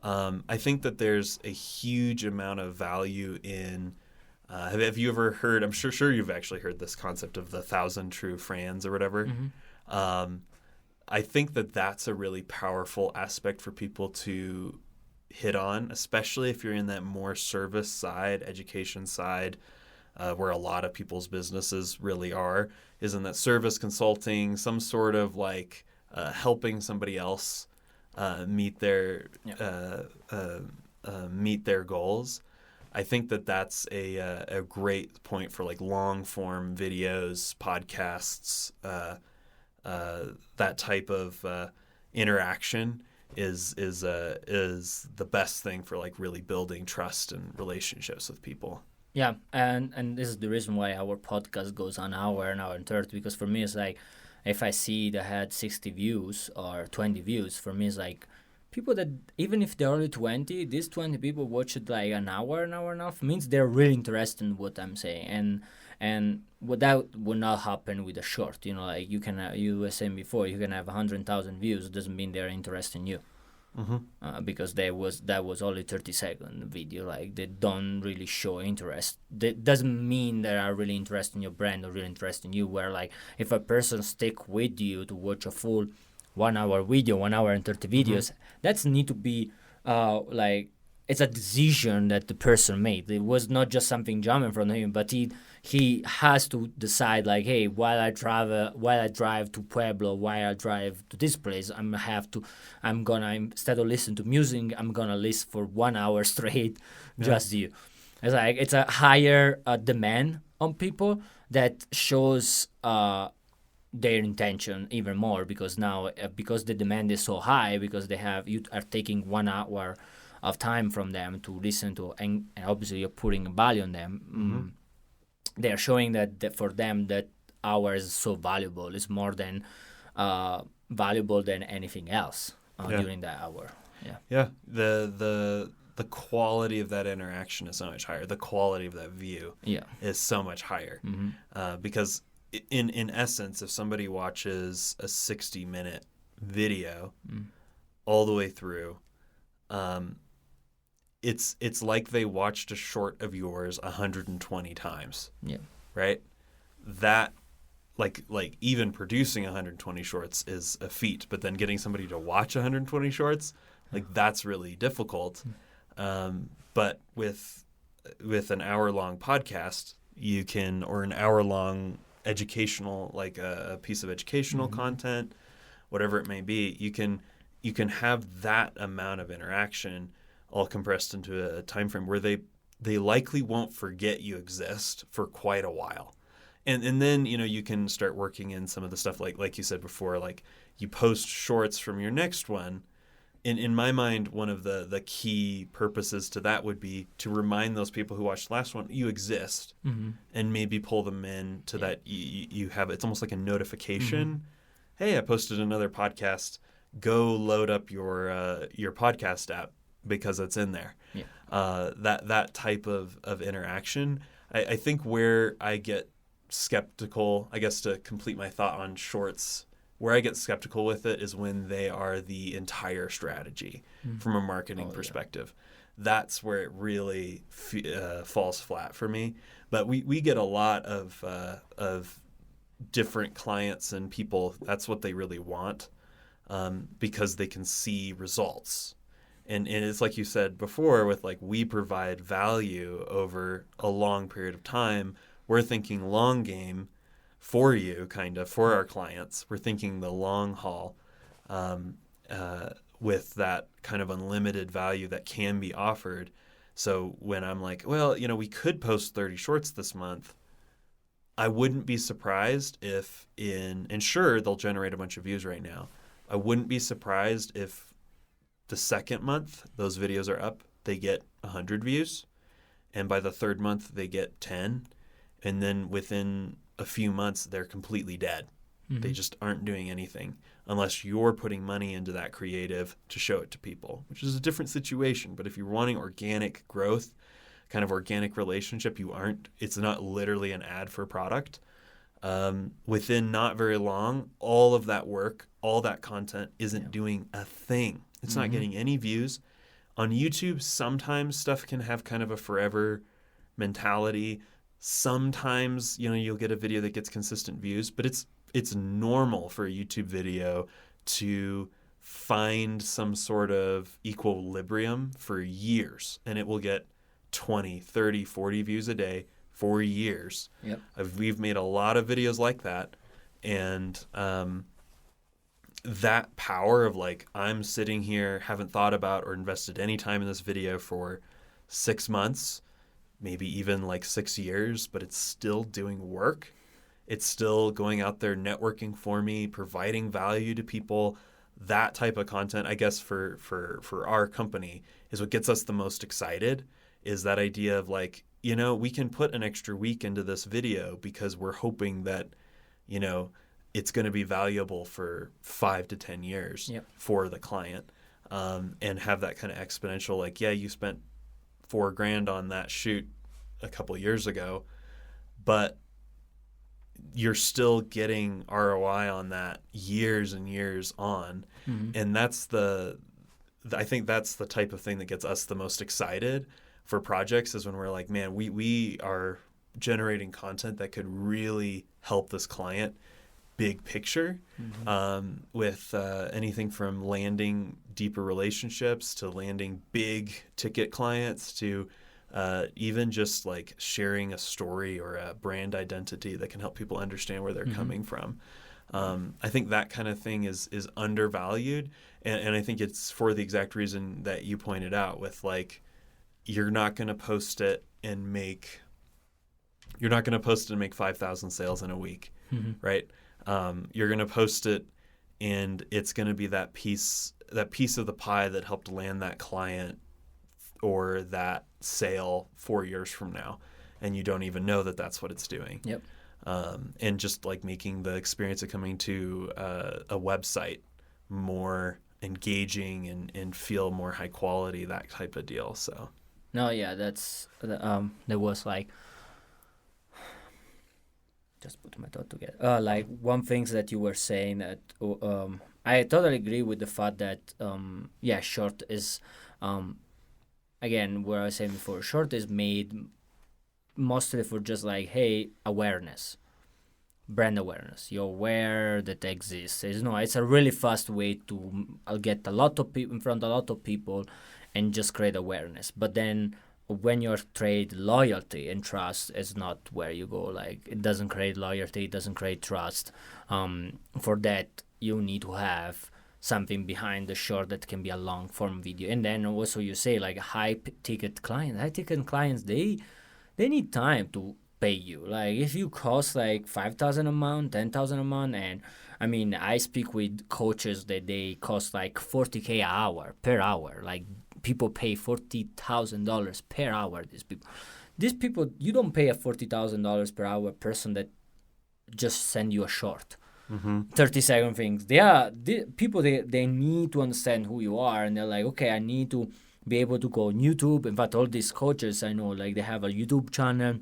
I think that there's a huge amount of value in. Have you ever heard? I'm sure you've actually heard this concept of the 1,000 true friends or whatever. I think that that's a really powerful aspect for people to hit on, especially if you're in that more service side, education side, where a lot of people's businesses really are, is in that service consulting, some sort of like helping somebody else meet their goals. I think that that's a great point for like long form videos, podcasts, that type of interaction is the best thing for like really building trust and relationships with people. Yeah, and this is the reason why our podcast goes an hour and 30, because for me it's like if I see that had 60 views or 20 views, for me it's like people that even if they're only 20, these 20 people watch it like an hour and a half, means they're really interested in what I'm saying. And what that would not happen with a short, like you were saying before, you can have 100,000 views, doesn't mean they're interested in you. Because that was only 30-second video, like they don't really show interest. That doesn't mean they are really interested in your brand or really interested in you, where like if a person stick with you to watch a full 1 hour video, 1 hour and 30 videos, that's need to be like it's a decision that the person made. It was not just something jumping from him, but he has to decide like, hey, while I drive to Pueblo, while I drive to this place, I'm gonna instead of listen to music, I'm gonna listen for 1 hour straight, just you. It's like it's a higher demand on people that shows their intention even more, because now because the demand is so high, because you are taking 1 hour of time from them to listen to, and obviously you're putting value on them. They are showing that for them that hour is so valuable. It's more than valuable than anything else during that hour. Yeah. The quality of that interaction is so much higher. The quality of that view is so much higher. Because in essence, if somebody watches a 60-minute video all the way through, it's like they watched a short of yours 120 times. Yeah. Right? That like even producing 120 shorts is a feat, but then getting somebody to watch 120 shorts, like that's really difficult. But with an hour-long podcast, You can, or an hour-long educational, like a piece of educational content, whatever it may be. You can have that amount of interaction all compressed into a time frame where they likely won't forget you exist for quite a while. And then, you can start working in some of the stuff like you said before, like you post shorts from your next one. In my mind, one of the key purposes to that would be to remind those people who watched the last one you exist, and maybe pull them in to that you have. It's almost like a notification. Hey, I posted another podcast. Go load up your podcast app because it's in there. Yeah. That type of interaction. I think where I get skeptical, I guess to complete my thought on shorts, where I get skeptical with it is when they are the entire strategy from a marketing perspective. That's where it really falls flat for me. But we get a lot of different clients and people. That's what they really want, because they can see results. And it's like you said before, with like we provide value over a long period of time. We're thinking long game for you, kind of, for our clients. We're thinking the long haul, with that kind of unlimited value that can be offered. So when I'm like, well, we could post 30 shorts this month, I wouldn't be surprised if and sure, they'll generate a bunch of views right now. I wouldn't be surprised if the second month those videos are up, they get 100 views. And by the third month, they get 10. And then within a few months, they're completely dead. They just aren't doing anything unless you're putting money into that creative to show it to people, which is a different situation. But if you're wanting organic growth, kind of organic relationship, it's not literally an ad for product. Within not very long, all of that work, all that content isn't doing a thing. It's not getting any views. On YouTube, sometimes stuff can have kind of a forever mentality. Sometimes, you'll get a video that gets consistent views, but it's normal for a YouTube video to find some sort of equilibrium for years, and it will get 20, 30, 40 views a day for years. Yep. We've made a lot of videos like that, and that power of like, I'm sitting here, haven't thought about or invested any time in this video for 6 months, maybe even like 6 years, but it's still doing work. It's still going out there networking for me, providing value to people. That type of content, I guess, for our company is what gets us the most excited, is that idea of like, we can put an extra week into this video because we're hoping that, it's going to be valuable for 5 to 10 years for the client, and have that kind of exponential, like, yeah, you spent $4,000 on that shoot a couple years ago, but you're still getting ROI on that years and years on. And that's I think that's the type of thing that gets us the most excited for projects, is when we're like, man, we are generating content that could really help this client big picture, with anything from landing deeper relationships to landing big ticket clients to even just like sharing a story or a brand identity that can help people understand where they're coming from. I think that kind of thing is undervalued, and I think it's for the exact reason that you pointed out, with like, you're not going to post it and make 5,000 sales in a week, right? You're going to post it, and it's going to be that piece of the pie that helped land that client or that sale 4 years from now, and you don't even know that that's what it's doing. Yep. And just like making the experience of coming to a website more engaging and feel more high quality, that type of deal. So. No, yeah, there was like, just put my thought together. Like one thing that you were saying that I totally agree with the fact that short is again, what I was saying before, short is made mostly for just like, hey, awareness, brand awareness. You're aware that exists. It's a really fast way to get a lot of people in front of a lot of people and just create awareness. But then when you trade loyalty and trust is not where you go. Like, it doesn't create loyalty, it doesn't create trust. For that, you need to have something behind the short that can be a long form video. And then also you say like high ticket clients, they need time to pay you. Like, if you cost like 5,000 a month, 10,000 a month, and I mean, I speak with coaches that they cost like 40K per hour. Like, people pay $40,000 per hour. These people, you don't pay a $40,000 per hour person that just send you a short. 30-second things. People, they need to understand who you are, and they're like, okay, I need to be able to go on YouTube. In fact, all these coaches I know, like, they have a YouTube channel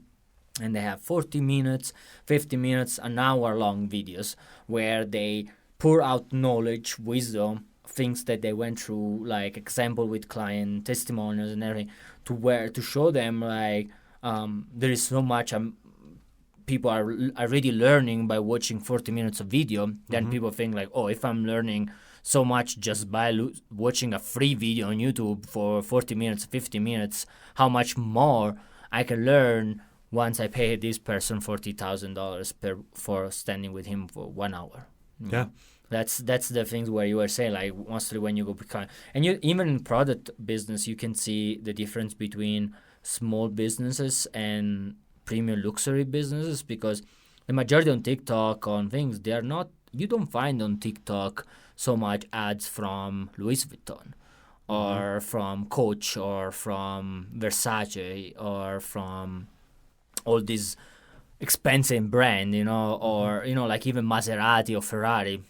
and they have 40 minutes, 50 minutes, an hour long videos where they pour out knowledge, wisdom, things that they went through, like example with client testimonials and everything, to show them like there is so much people are already learning by watching 40 minutes of video. Then people think like, oh, if I'm learning so much just by watching a free video on YouTube for 40 minutes, 50 minutes, how much more I can learn once I pay this person $40,000 for standing with him for 1 hour. Yeah. That's the things where you were saying, like, mostly when you go become, and you even in product business, you can see the difference between small businesses and premium luxury businesses, because the majority on TikTok on things, they are not, you don't find on TikTok so much ads from Louis Vuitton or from Coach or from Versace or from all these expensive brand, or, like even Maserati or Ferrari.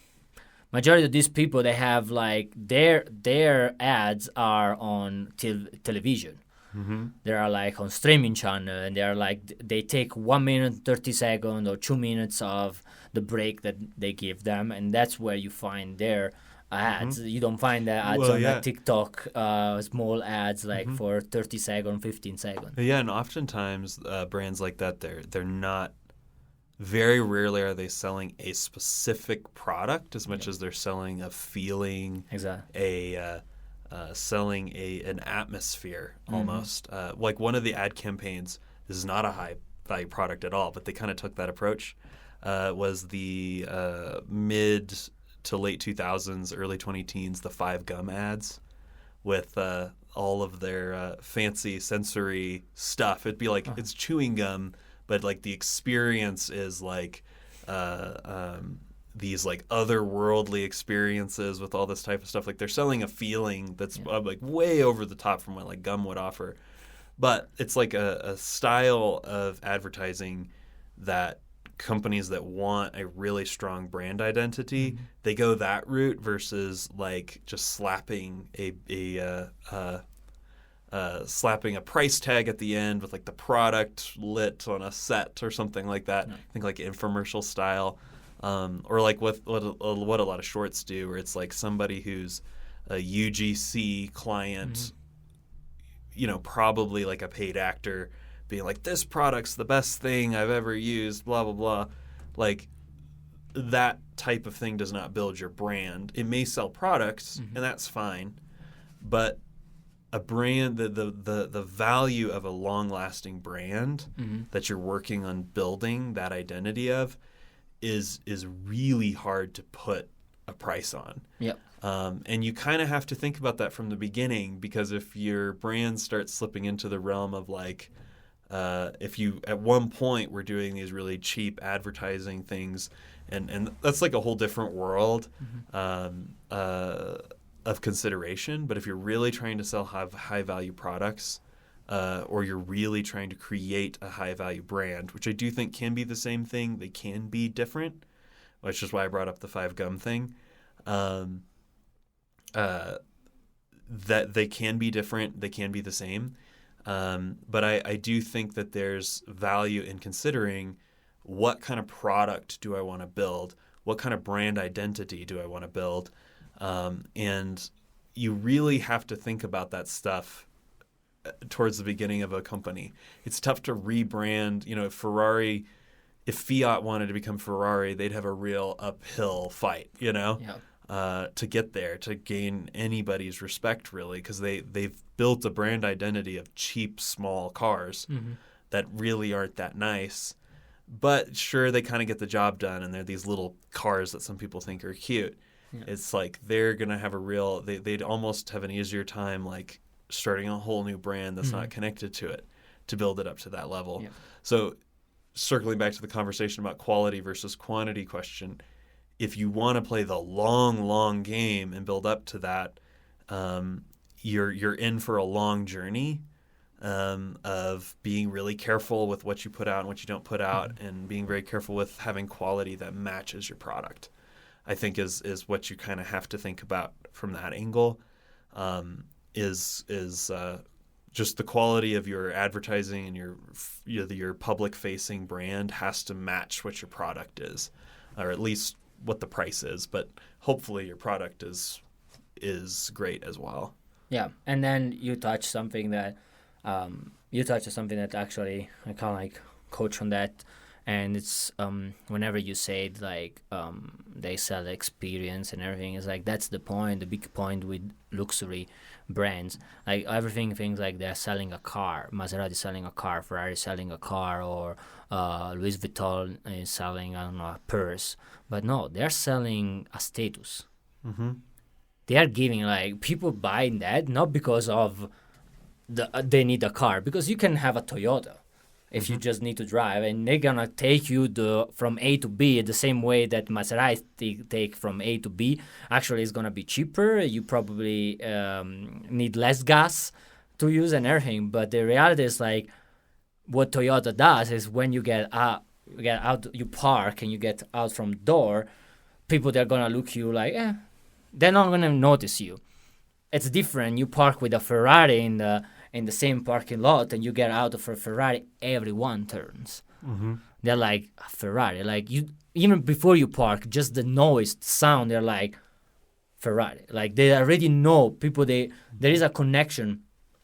Majority of these people, they have like their ads are on television. They are like on streaming channel, and they are like, they take 1 minute, 30 seconds or 2 minutes of the break that they give them, and that's where you find their ads. You don't find the ads on the TikTok, small ads like for 30 seconds, 15 seconds. Yeah, and oftentimes brands like that, they're not. Very rarely are they selling a specific product as much as they're selling a feeling, selling an atmosphere almost. Like one of the ad campaigns, this is not a high value product at all, but they kind of took that approach, was the mid to late 2000s, early 2010s, the 5 gum ads with all of their fancy sensory stuff. It'd be like it's chewing gum, but like the experience is like these like otherworldly experiences with all this type of stuff. Like they're selling a feeling that's like way over the top from what like gum would offer. But it's like a style of advertising that companies that want a really strong brand identity, they go that route versus like just slapping slapping a price tag at the end with like the product lit on a set or something like that. I think like infomercial style, or like what a lot of shorts do, where it's like somebody who's a UGC client, probably like a paid actor, being like, this product's the best thing I've ever used, blah, blah, blah. Like that type of thing does not build your brand. It may sell products, and that's fine, but a brand, the value of a long-lasting brand that you're working on building that identity of is really hard to put a price on. Yep. And you kind of have to think about that from the beginning, because if your brand starts slipping into the realm of like, if you at one point were doing these really cheap advertising things, and that's like a whole different world of consideration. But if you're really trying to sell high value products, or you're really trying to create a high value brand, which I do think can be the same thing, they can be different, which is why I brought up the 5 gum thing. That they can be different, they can be the same. But I do think that there's value in considering what kind of product do I want to build, what kind of brand identity do I want to build, and you really have to think about that stuff towards the beginning of a company. It's tough to rebrand. If Fiat wanted to become Ferrari, they'd have a real uphill fight, Yeah. to get there, to gain anybody's respect, really, because they've built a brand identity of cheap, small cars that really aren't that nice. But sure, they kind of get the job done, and they're these little cars that some people think are cute. Yeah. It's like they're going to have they'd almost have an easier time like starting a whole new brand that's not connected to it to build it up to that level. Yeah. So circling back to the conversation about quality versus quantity question, if you want to play the long game and build up to that, you're in for a long journey of being really careful with what you put out and what you don't put out, and being very careful with having quality that matches your product. I think is what you kind of have to think about from that angle. Is just the quality of your advertising and your public facing brand has to match what your product is, or at least what the price is. But hopefully your product is great as well. Yeah, and then you touch something that actually I kind of like coach on that, and it's whenever you say like they sell experience and everything, it's like that's the big point with luxury brands. Like everything, things like they're selling a car, Maserati selling a car, Ferrari selling a car, or Louis Vuitton is selling, I don't know, a purse. But no, they're selling a status. They are giving, like, people buying that not because of they need a car, because you can have a Toyota if you just need to drive, and they're gonna take you from A to B the same way that Maserati take from A to B. Actually, it's gonna be cheaper. You probably need less gas to use and everything. But the reality is, like, what Toyota does is when you get out, you park and you get out from the door, people, they're gonna look you like, they're not gonna notice you. It's different. You park with a Ferrari in the same parking lot, and you get out of a Ferrari, everyone turns. They're like, a Ferrari. Like, you, even before you park, just the noise, the sound, they're like, Ferrari. Like, they already know people. There is a connection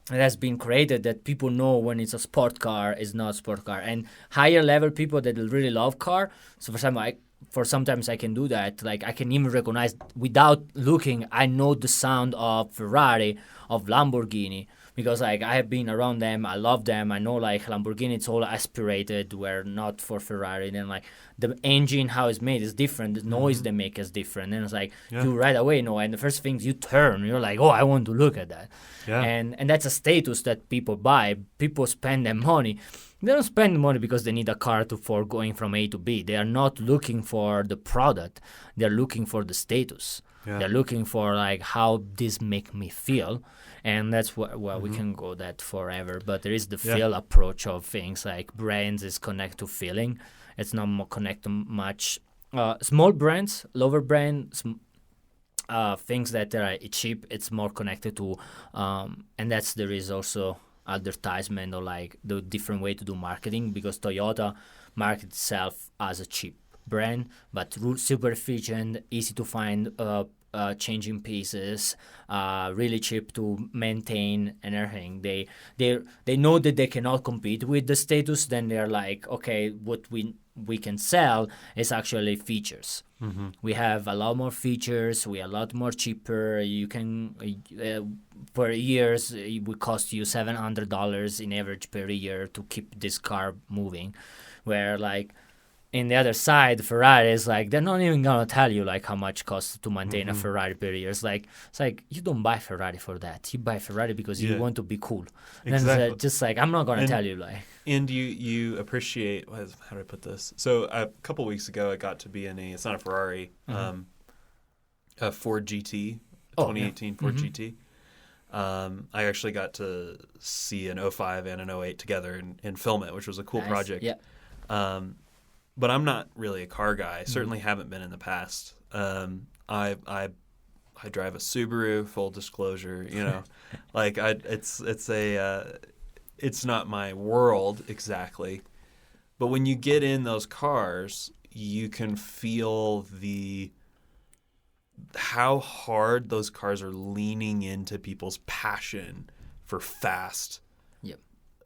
that has been created that people know when it's a sport car, is not a sport car. And higher level people that really love car. So sometimes I can do that. Like, I can even recognize without looking. I know the sound of Ferrari, of Lamborghini, because like I have been around them. I love them. I know like Lamborghini, it's all aspirated, where not for Ferrari. Then like the engine, how it's made is different. The noise they make is different. And it's like you right away know. And the first things you turn, you're like, oh, I want to look at that. Yeah. And that's a status that people buy. People spend their money. They don't spend money because they need a car for going from A to B. They are not looking for the product. They're looking for the status. Yeah. They're looking for like how this make me feel. And that's what we can go that forever. But there is the feel approach of things. Like brands is connect to feeling. It's not more connect to much. Small brands, lower brands, things that are cheap, it's more connected to, and there is also advertisement or like the different way to do marketing, because Toyota markets itself as a cheap brand, but super efficient, easy to find, changing pieces, really cheap to maintain and everything. They know that they cannot compete with the status. Then they're like, okay, what we can sell is actually features. We have a lot more features. We are a lot more cheaper. You can per years it would cost you $700 in average per year to keep this car moving. Where like in the other side, Ferrari is like, they're not even gonna tell you like how much costs to maintain a Ferrari per year. It's like you don't buy Ferrari for that. You buy Ferrari because you want to be cool. Exactly. And just like I'm not gonna tell you like. And you appreciate, how do I put this? So a couple weeks ago, I got to be in it's not a Ferrari, a Ford GT, 2018 Ford GT. I actually got to see an 05 and an 08 together and film it, which was a cool project. Yeah. But I'm not really a car guy. I certainly haven't been in the past. I drive a Subaru, full disclosure. You know, like it's not my world exactly. But when you get in those cars, you can feel how hard those cars are leaning into people's passion for fast,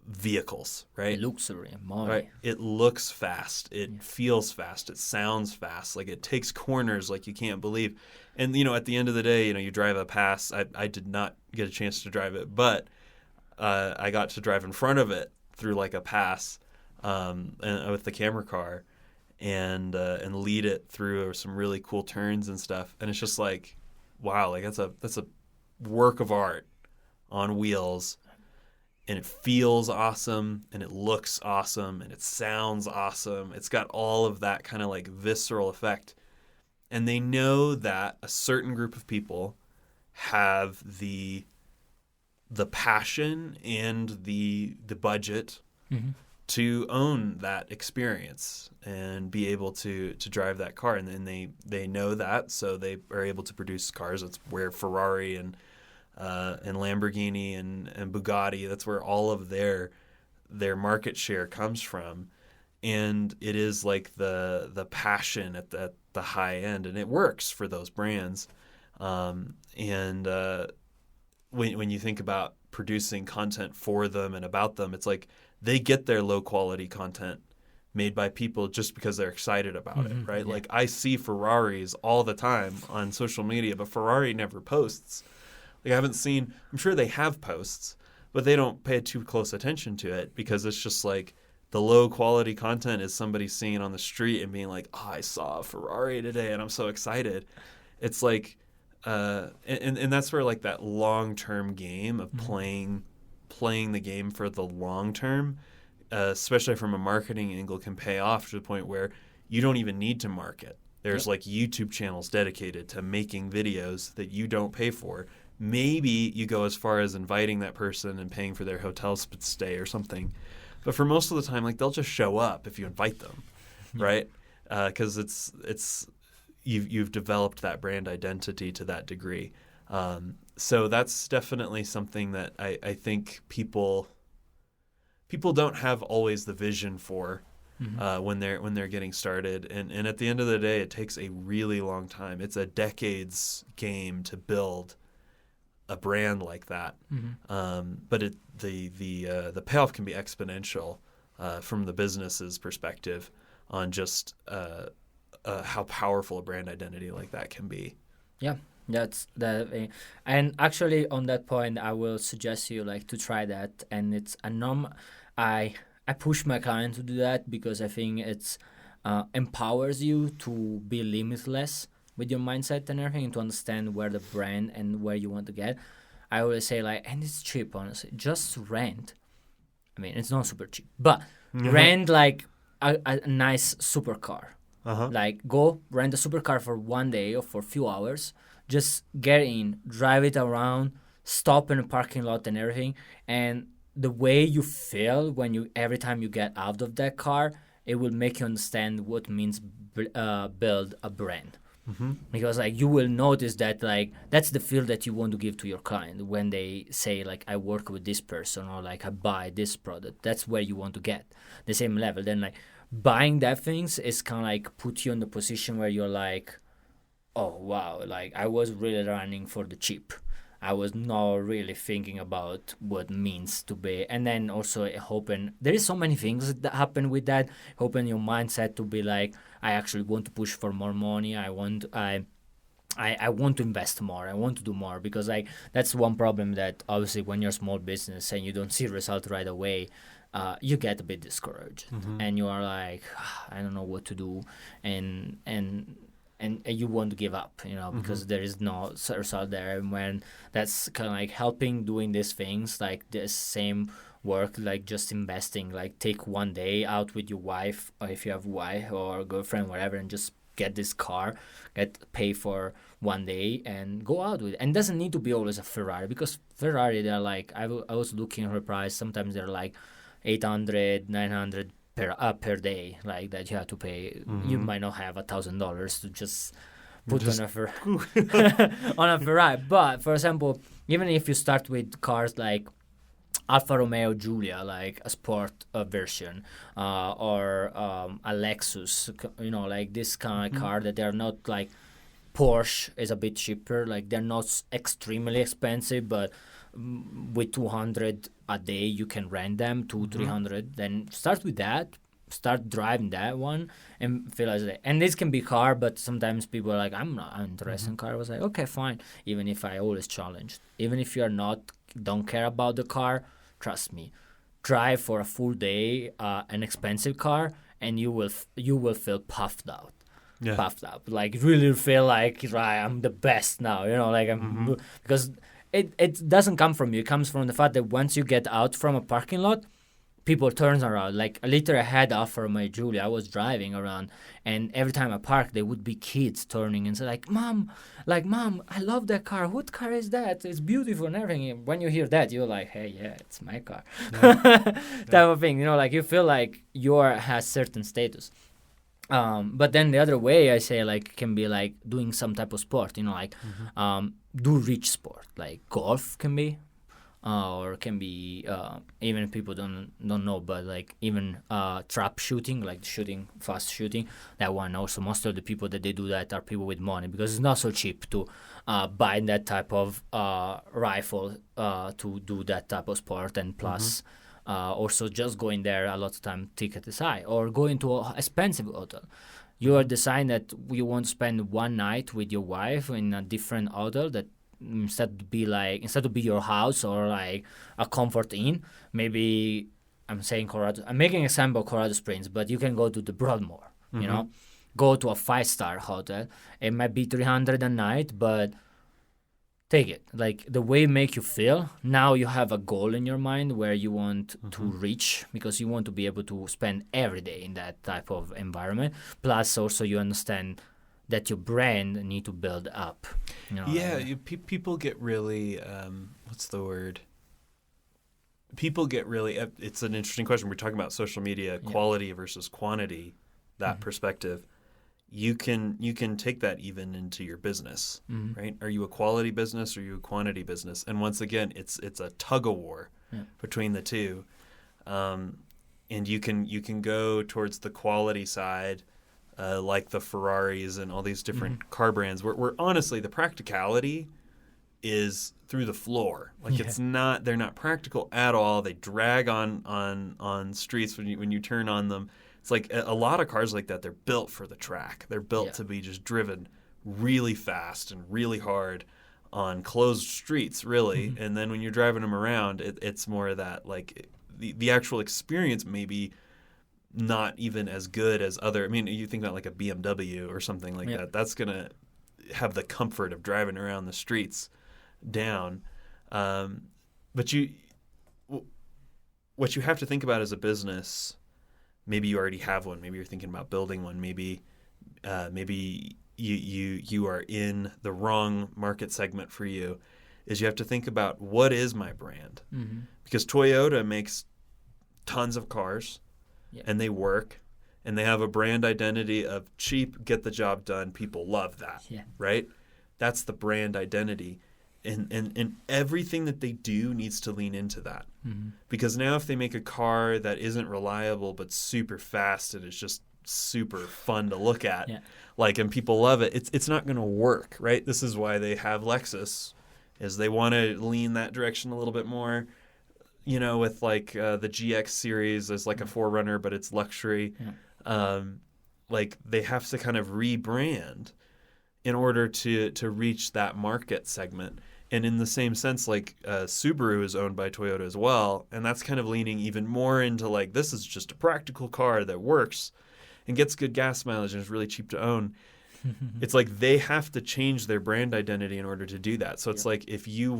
vehicles, right? Luxury, money. Right. It looks fast. It feels fast. It sounds fast. Like it takes corners like you can't believe. And, at the end of the day, you drive a pass. I did not get a chance to drive it, but I got to drive in front of it through like a pass and with the camera car and lead it through some really cool turns and stuff. And it's just like, wow, like that's a work of art on wheels. And it feels awesome, and it looks awesome, and it sounds awesome. It's got all of that kind of like visceral effect. And they know that a certain group of people have the passion and the budget to own that experience and be able to drive that car. And then they know that, so they are able to produce cars. That's where Ferrari and Lamborghini and Bugatti, that's where all of their market share comes from. And it is like the passion at the high end, and it works for those brands. When you think about producing content for them and about them, it's like they get their low quality content made by people just because they're excited about it, right? Yeah. Like I see Ferraris all the time on social media, but Ferrari never posts. Like I haven't seen, I'm sure they have posts, but they don't pay too close attention to it because it's just like the low quality content is somebody seeing it on the street and being like, oh, I saw a Ferrari today and I'm so excited. It's like, and that's where like that long-term game of playing the game for the long term, especially from a marketing angle, can pay off to the point where you don't even need to market. There's like YouTube channels dedicated to making videos that you don't pay for. Maybe you go as far as inviting that person and paying for their hotel stay or something. But for most of the time, like they'll just show up if you invite them, right? Because it's you've developed that brand identity to that degree. So that's definitely something that I think people don't have always the vision for when they're getting started. And at the end of the day, it takes a really long time. It's a decades game to build a brand like that. But the payoff can be exponential from the business's perspective on just how powerful a brand identity like that can be. Yeah, that's that. And actually, on that point, I will suggest you like to try that. And it's I push my client to do that because I think it's empowers you to be limitless with your mindset and everything, and to understand where the brand and where you want to get. I always say like, and it's cheap, honestly. Just rent. I mean, it's not super cheap, but rent like a nice supercar. Like go rent a supercar for one day or for a few hours. Just get in, drive it around, stop in a parking lot and everything. And the way you feel every time you get out of that car, it will make you understand what means build a brand. Because like you will notice that like that's the feel that you want to give to your client when they say like I work with this person or like I buy this product. That's where you want to get the same level. Then like buying that things is kind of like put you in the position where you're like, oh wow, like I was really running for the cheap. I was not really thinking about what it means to be. And then also hoping, there is so many things that happen with that. Hoping your mindset to be like, I actually want to push for more money. I want to invest more. I want to do more, because like that's one problem that obviously when you're a small business and you don't see result right away, you get a bit discouraged and you are like, I don't know what to do. And you want to give up, because there is no result there. And when that's kind of like helping doing these things, like this same work, like just investing, like take one day out with your wife, or if you have a wife or girlfriend, whatever, and just get this car, pay for one day and go out with it. And it doesn't need to be always a Ferrari, because Ferrari, they're like, I was looking at her price, sometimes they're like 800, 900 per day, like that you have to pay. You might not have $1,000 to just put on a Ferrari. But for example, even if you start with cars like Alfa Romeo Giulia, like a sport version, or a Lexus, like this kind of car that they're not like Porsche is a bit cheaper, like they're not extremely expensive, but with 200 a day you can rent them, 300. Then start with that. Start driving that one and feel as and this can be car, but sometimes people are like, I'm not interested in car. I was like, okay, fine. Even if I always challenge, even if you are don't care about the car, trust me, drive for a full day an expensive car, and you will feel puffed out. Yeah. Puffed up, like really feel like, right, I'm the best now, like I'm because it doesn't come from you. It comes from the fact that once you get out from a parking lot, people turns around. Like literally I had offer my Julia, I was driving around, and every time I parked there would be kids turning and say like, mom, I love that car, what car is that, it's beautiful and everything. And when you hear that, you're like, hey, yeah, it's my car. Type of thing, like you feel like yours has certain status. But then the other way I say, like, can be like doing some type of sport, like do rich sport, like golf can be, or can be even if people don't know, but like even trap shooting, like fast shooting, that one also. Most of the people that they do that are people with money, because it's not so cheap to buy that type of rifle to do that type of sport, and plus also just going there a lot of time ticket is high, or going to an expensive hotel. You are deciding that you want to spend one night with your wife in a different hotel that instead to be your house or like a comfort inn. Maybe I'm saying Colorado. I'm making an example of Colorado Springs, but you can go to the Broadmoor. Go to a 5-star hotel. It might be $300 a night, but take it. Like the way it make you feel. Now you have a goal in your mind where you want to reach, because you want to be able to spend every day in that type of environment. Plus, also you understand that your brand need to build up. People get really what's the word? People get really. It's an interesting question. We're talking about social media quality versus quantity. That perspective, you can take that even into your business, right? Are you a quality business or are you a quantity business? And once again, it's a tug of war between the two, and you can go towards the quality side. Like the Ferraris and all these different car brands, where honestly the practicality is through the floor. Like they're not practical at all. They drag on streets when you turn on them. It's like a lot of cars like that. They're built for the track. They're built to be just driven really fast and really hard on closed streets, really. And then when you're driving them around, it's more of that, like the actual experience maybe not even as good as other. I mean, you think about like a BMW or something like that. That's gonna have the comfort of driving around the streets down. But what you have to think about as a business, maybe you already have one. Maybe you're thinking about building one. Maybe you are in the wrong market segment for you. Is you have to think about, what is my brand? Because Toyota makes tons of cars. And they work, and they have a brand identity of cheap, get the job done. People love that, right? That's the brand identity. And everything that they do needs to lean into that. Because now if they make a car that isn't reliable but super fast and it's just super fun to look at, and people love it, it's not going to work, right? This is why they have Lexus, is they want to lean that direction a little bit more. With like the GX series is like a forerunner, but it's luxury. Like they have to kind of rebrand in order to reach that market segment. And in the same sense, like Subaru is owned by Toyota as well, and that's kind of leaning even more into like, this is just a practical car that works and gets good gas mileage and is really cheap to own. It's like they have to change their brand identity in order to do that. So it's like if you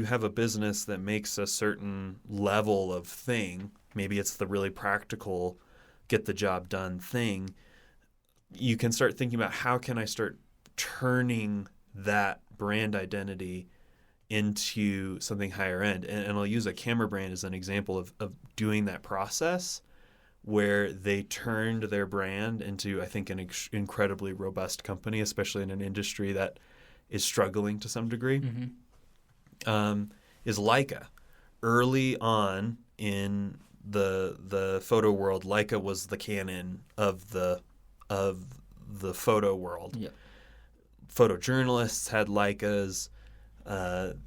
have a business that makes a certain level of thing, maybe it's the really practical, get the job done thing, you can start thinking about, how can I start turning that brand identity into something higher end? And I'll use a camera brand as an example of doing that process, where they turned their brand into, I think, an incredibly robust company, especially in an industry that is struggling to some degree, is Leica. Early on in the photo world, Leica was the Canon of the photo world. Photojournalists had Leicas.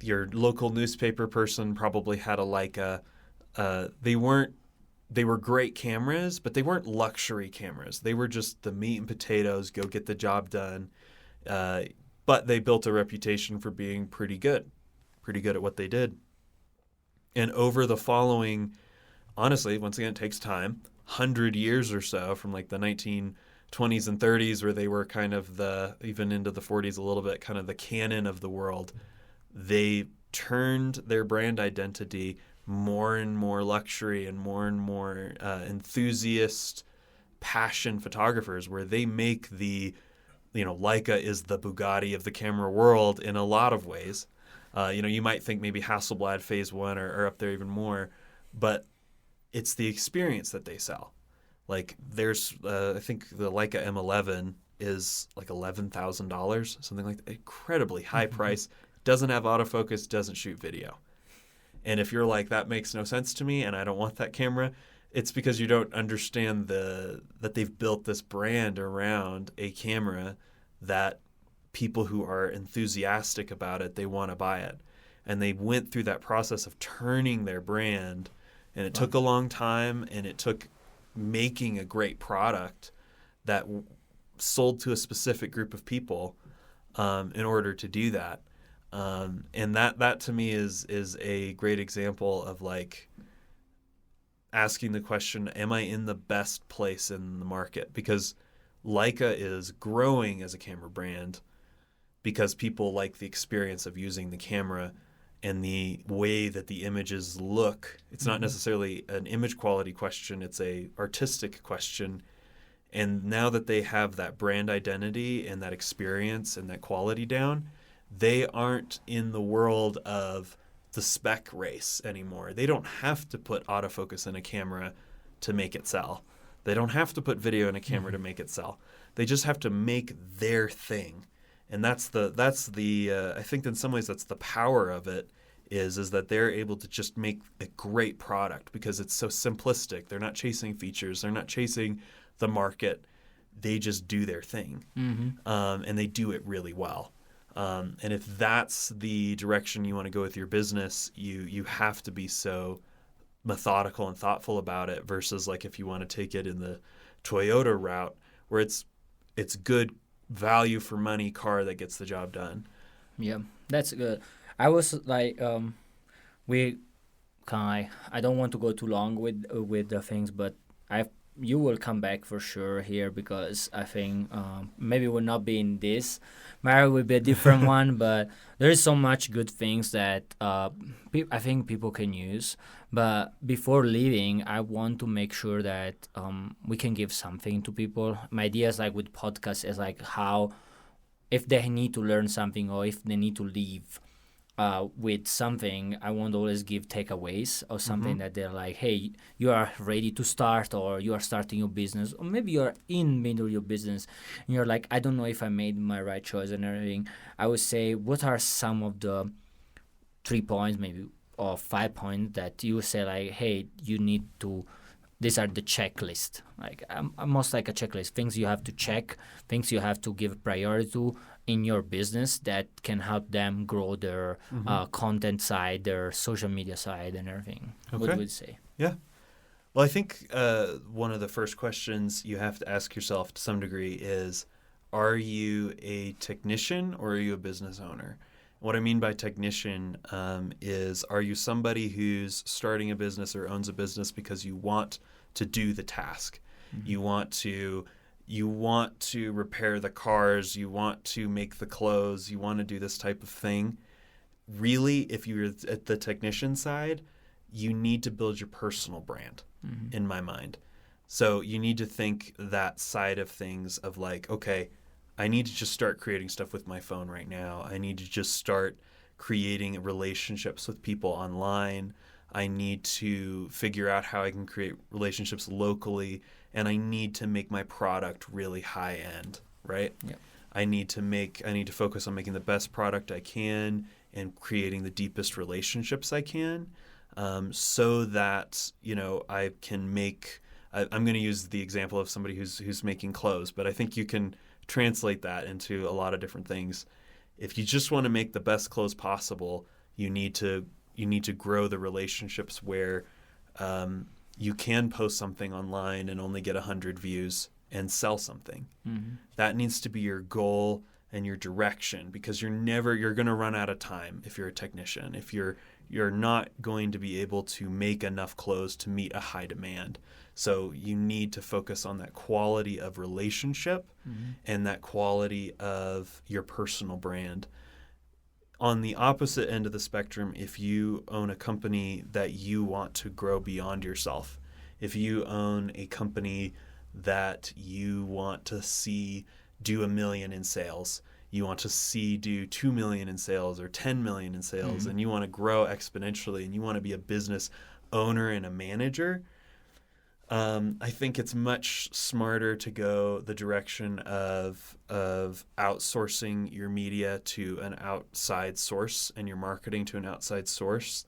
Your local newspaper person probably had a Leica. They were great cameras, but they weren't luxury cameras. They were just the meat and potatoes, go get the job done. But they built a reputation for being pretty good at what they did. And over the following, honestly, once again, it takes time, 100 years or so, from like the 1920s and 30s, where they were kind of even into the 40s a little bit, kind of the canon of the world. They turned their brand identity more and more luxury and more enthusiast, passion photographers, where they make Leica is the Bugatti of the camera world in a lot of ways. You might think maybe Hasselblad Phase 1 are up there even more, but it's the experience that they sell. Like there's, I think the Leica M11 is like $11,000, something like that. Incredibly high price, doesn't have autofocus, doesn't shoot video. And if you're like, that makes no sense to me and I don't want that camera, it's because you don't understand that they've built this brand around a camera that people who are enthusiastic about it, they want to buy it. And they went through that process of turning their brand, and it took a long time, and it took making a great product that sold to a specific group of people in order to do that. And that to me is a great example of like asking the question, am I in the best place in the market? Because Leica is growing as a camera brand because people like the experience of using the camera and the way that the images look. It's not necessarily an image quality question, it's a artistic question. And now that they have that brand identity and that experience and that quality down, they aren't in the world of the spec race anymore. They don't have to put autofocus in a camera to make it sell. They don't have to put video in a camera to make it sell. They just have to make their thing. And that's the I think in some ways that's the power of it is that they're able to just make a great product because it's so simplistic. They're not chasing features. They're not chasing the market. They just do their thing. And they do it really well. And if that's the direction you want to go with your business, you have to be so methodical and thoughtful about it versus like if you want to take it in the Toyota route where it's good value for money car that gets the job done. Yeah, that's good. I was like, I don't want to go too long with the things, but you will come back for sure here because I think maybe we'll not be in this. Maybe will be a different one, but there is so much good things that I think people can use. But before leaving, I want to make sure that we can give something to people. My idea is like with podcasts is like how if they need to learn something or if they need to leave with something, I won't always give takeaways or something that they're like, hey, you are ready to start or you are starting your business or maybe you're in middle of your business and you're like, I don't know if I made my right choice and everything. I would say, what are some of the 3 points maybe or 5 points that you say like, hey, you need to, these are the checklist, like almost like a checklist, things you have to check, things you have to give priority to in your business that can help them grow their content side, their social media side and everything. Okay. What would you say? Yeah. Well, I think one of the first questions you have to ask yourself to some degree is, are you a technician or are you a business owner? What I mean by technician is, are you somebody who's starting a business or owns a business because you want to do the task? You want to repair the cars, you want to make the clothes, you want to do this type of thing. Really, if you're at the technician side, you need to build your personal brand, in my mind. So you need to think that side of things of like, okay, I need to just start creating stuff with my phone right now. I need to just start creating relationships with people online. I need to figure out how I can create relationships locally, and I need to make my product really high end, right? Yep. I need to focus on making the best product I can and creating the deepest relationships I can, so that, I can make, I'm going to use the example of somebody who's making clothes, but I think you can translate that into a lot of different things. if you just want to make the best clothes possible, you need to grow the relationships where you can post something online and only get 100 views and sell something. Mm-hmm. That needs to be your goal and your direction, because you're going to run out of time if you're a technician. If you're not going to be able to make enough clothes to meet a high demand. So you need to focus on that quality of relationship and that quality of your personal brand. On the opposite end of the spectrum, if you own a company that you want to grow beyond yourself, if you own a company that you want to see do $1 million in sales, you want to see do 2 million in sales or 10 million in sales, and you want to grow exponentially, and you want to be a business owner and a manager, I think it's much smarter to go the direction of outsourcing your media to an outside source and your marketing to an outside source,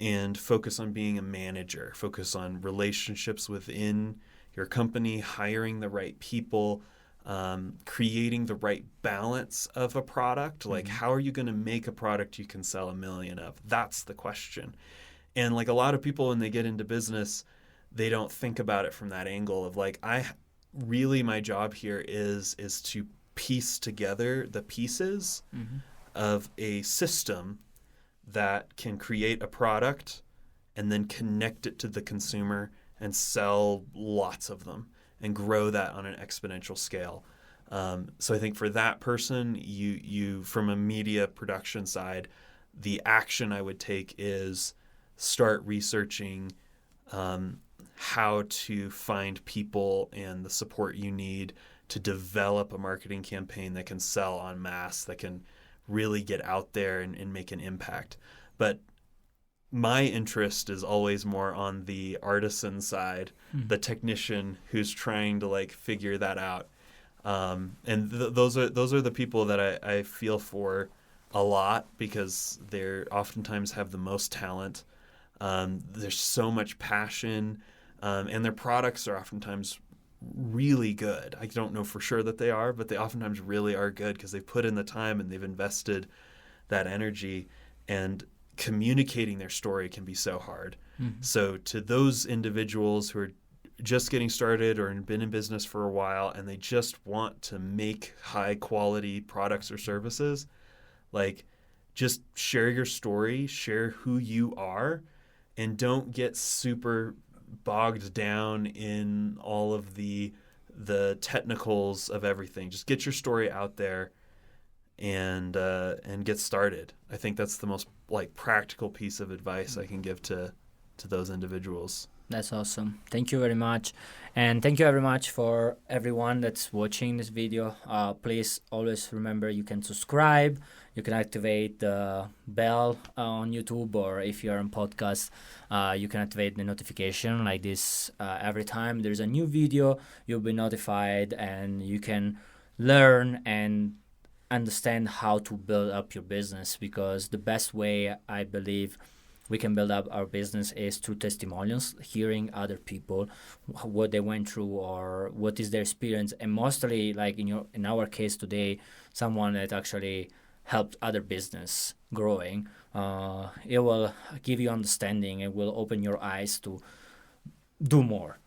and focus on being a manager, focus on relationships within your company, hiring the right people, creating the right balance of a product. Like, how are you going to make a product you can sell 1 million of? That's the question. And like a lot of people, when they get into business, they don't think about it from that angle of like, my job here is to piece together the pieces of a system that can create a product and then connect it to the consumer and sell lots of them and grow that on an exponential scale. So I think for that person, you from a media production side, the action I would take is start researching how to find people and the support you need to develop a marketing campaign that can sell en masse, that can really get out there and make an impact. But my interest is always more on the artisan side, the technician who's trying to like figure that out. And those are the people that I feel for a lot, because they're oftentimes have the most talent. There's so much passion, and their products are oftentimes really good. I don't know for sure that they are, but they oftentimes really are good because they've put in the time and they've invested that energy, and communicating their story can be so hard. So to those individuals who are just getting started or been in business for a while and they just want to make high quality products or services, like, just share your story, share who you are, and don't get super bogged down in all of the technicals of everything. Just get your story out there and get started. I think that's the most like practical piece of advice I can give to those individuals. That's awesome. Thank you very much. And thank you very much for everyone that's watching this video. Please always remember you can subscribe. You can activate the bell on YouTube, or if you're on podcast, you can activate the notification like this. Every time there's a new video, you'll be notified, and you can learn and understand how to build up your business, because the best way, I believe, we can build up our business is through testimonials, hearing other people, what they went through or what is their experience. And mostly, like in our case today, someone that actually helped other business growing. It will give you understanding. It will open your eyes to do more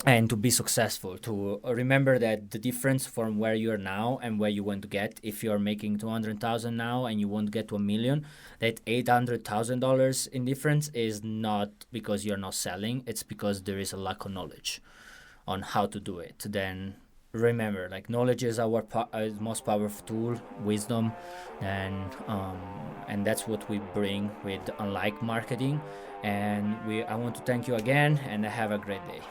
and to be successful, to remember that the difference from where you are now and where you want to get, if you're making 200,000 now and you want to get to $1 million, that $800,000 in difference is not because you're not selling, it's because there is a lack of knowledge on how to do it. Then remember, like, knowledge is our most powerful tool, wisdom, and that's what we bring with Unlike Marketing. And I want to thank you again, and have a great day.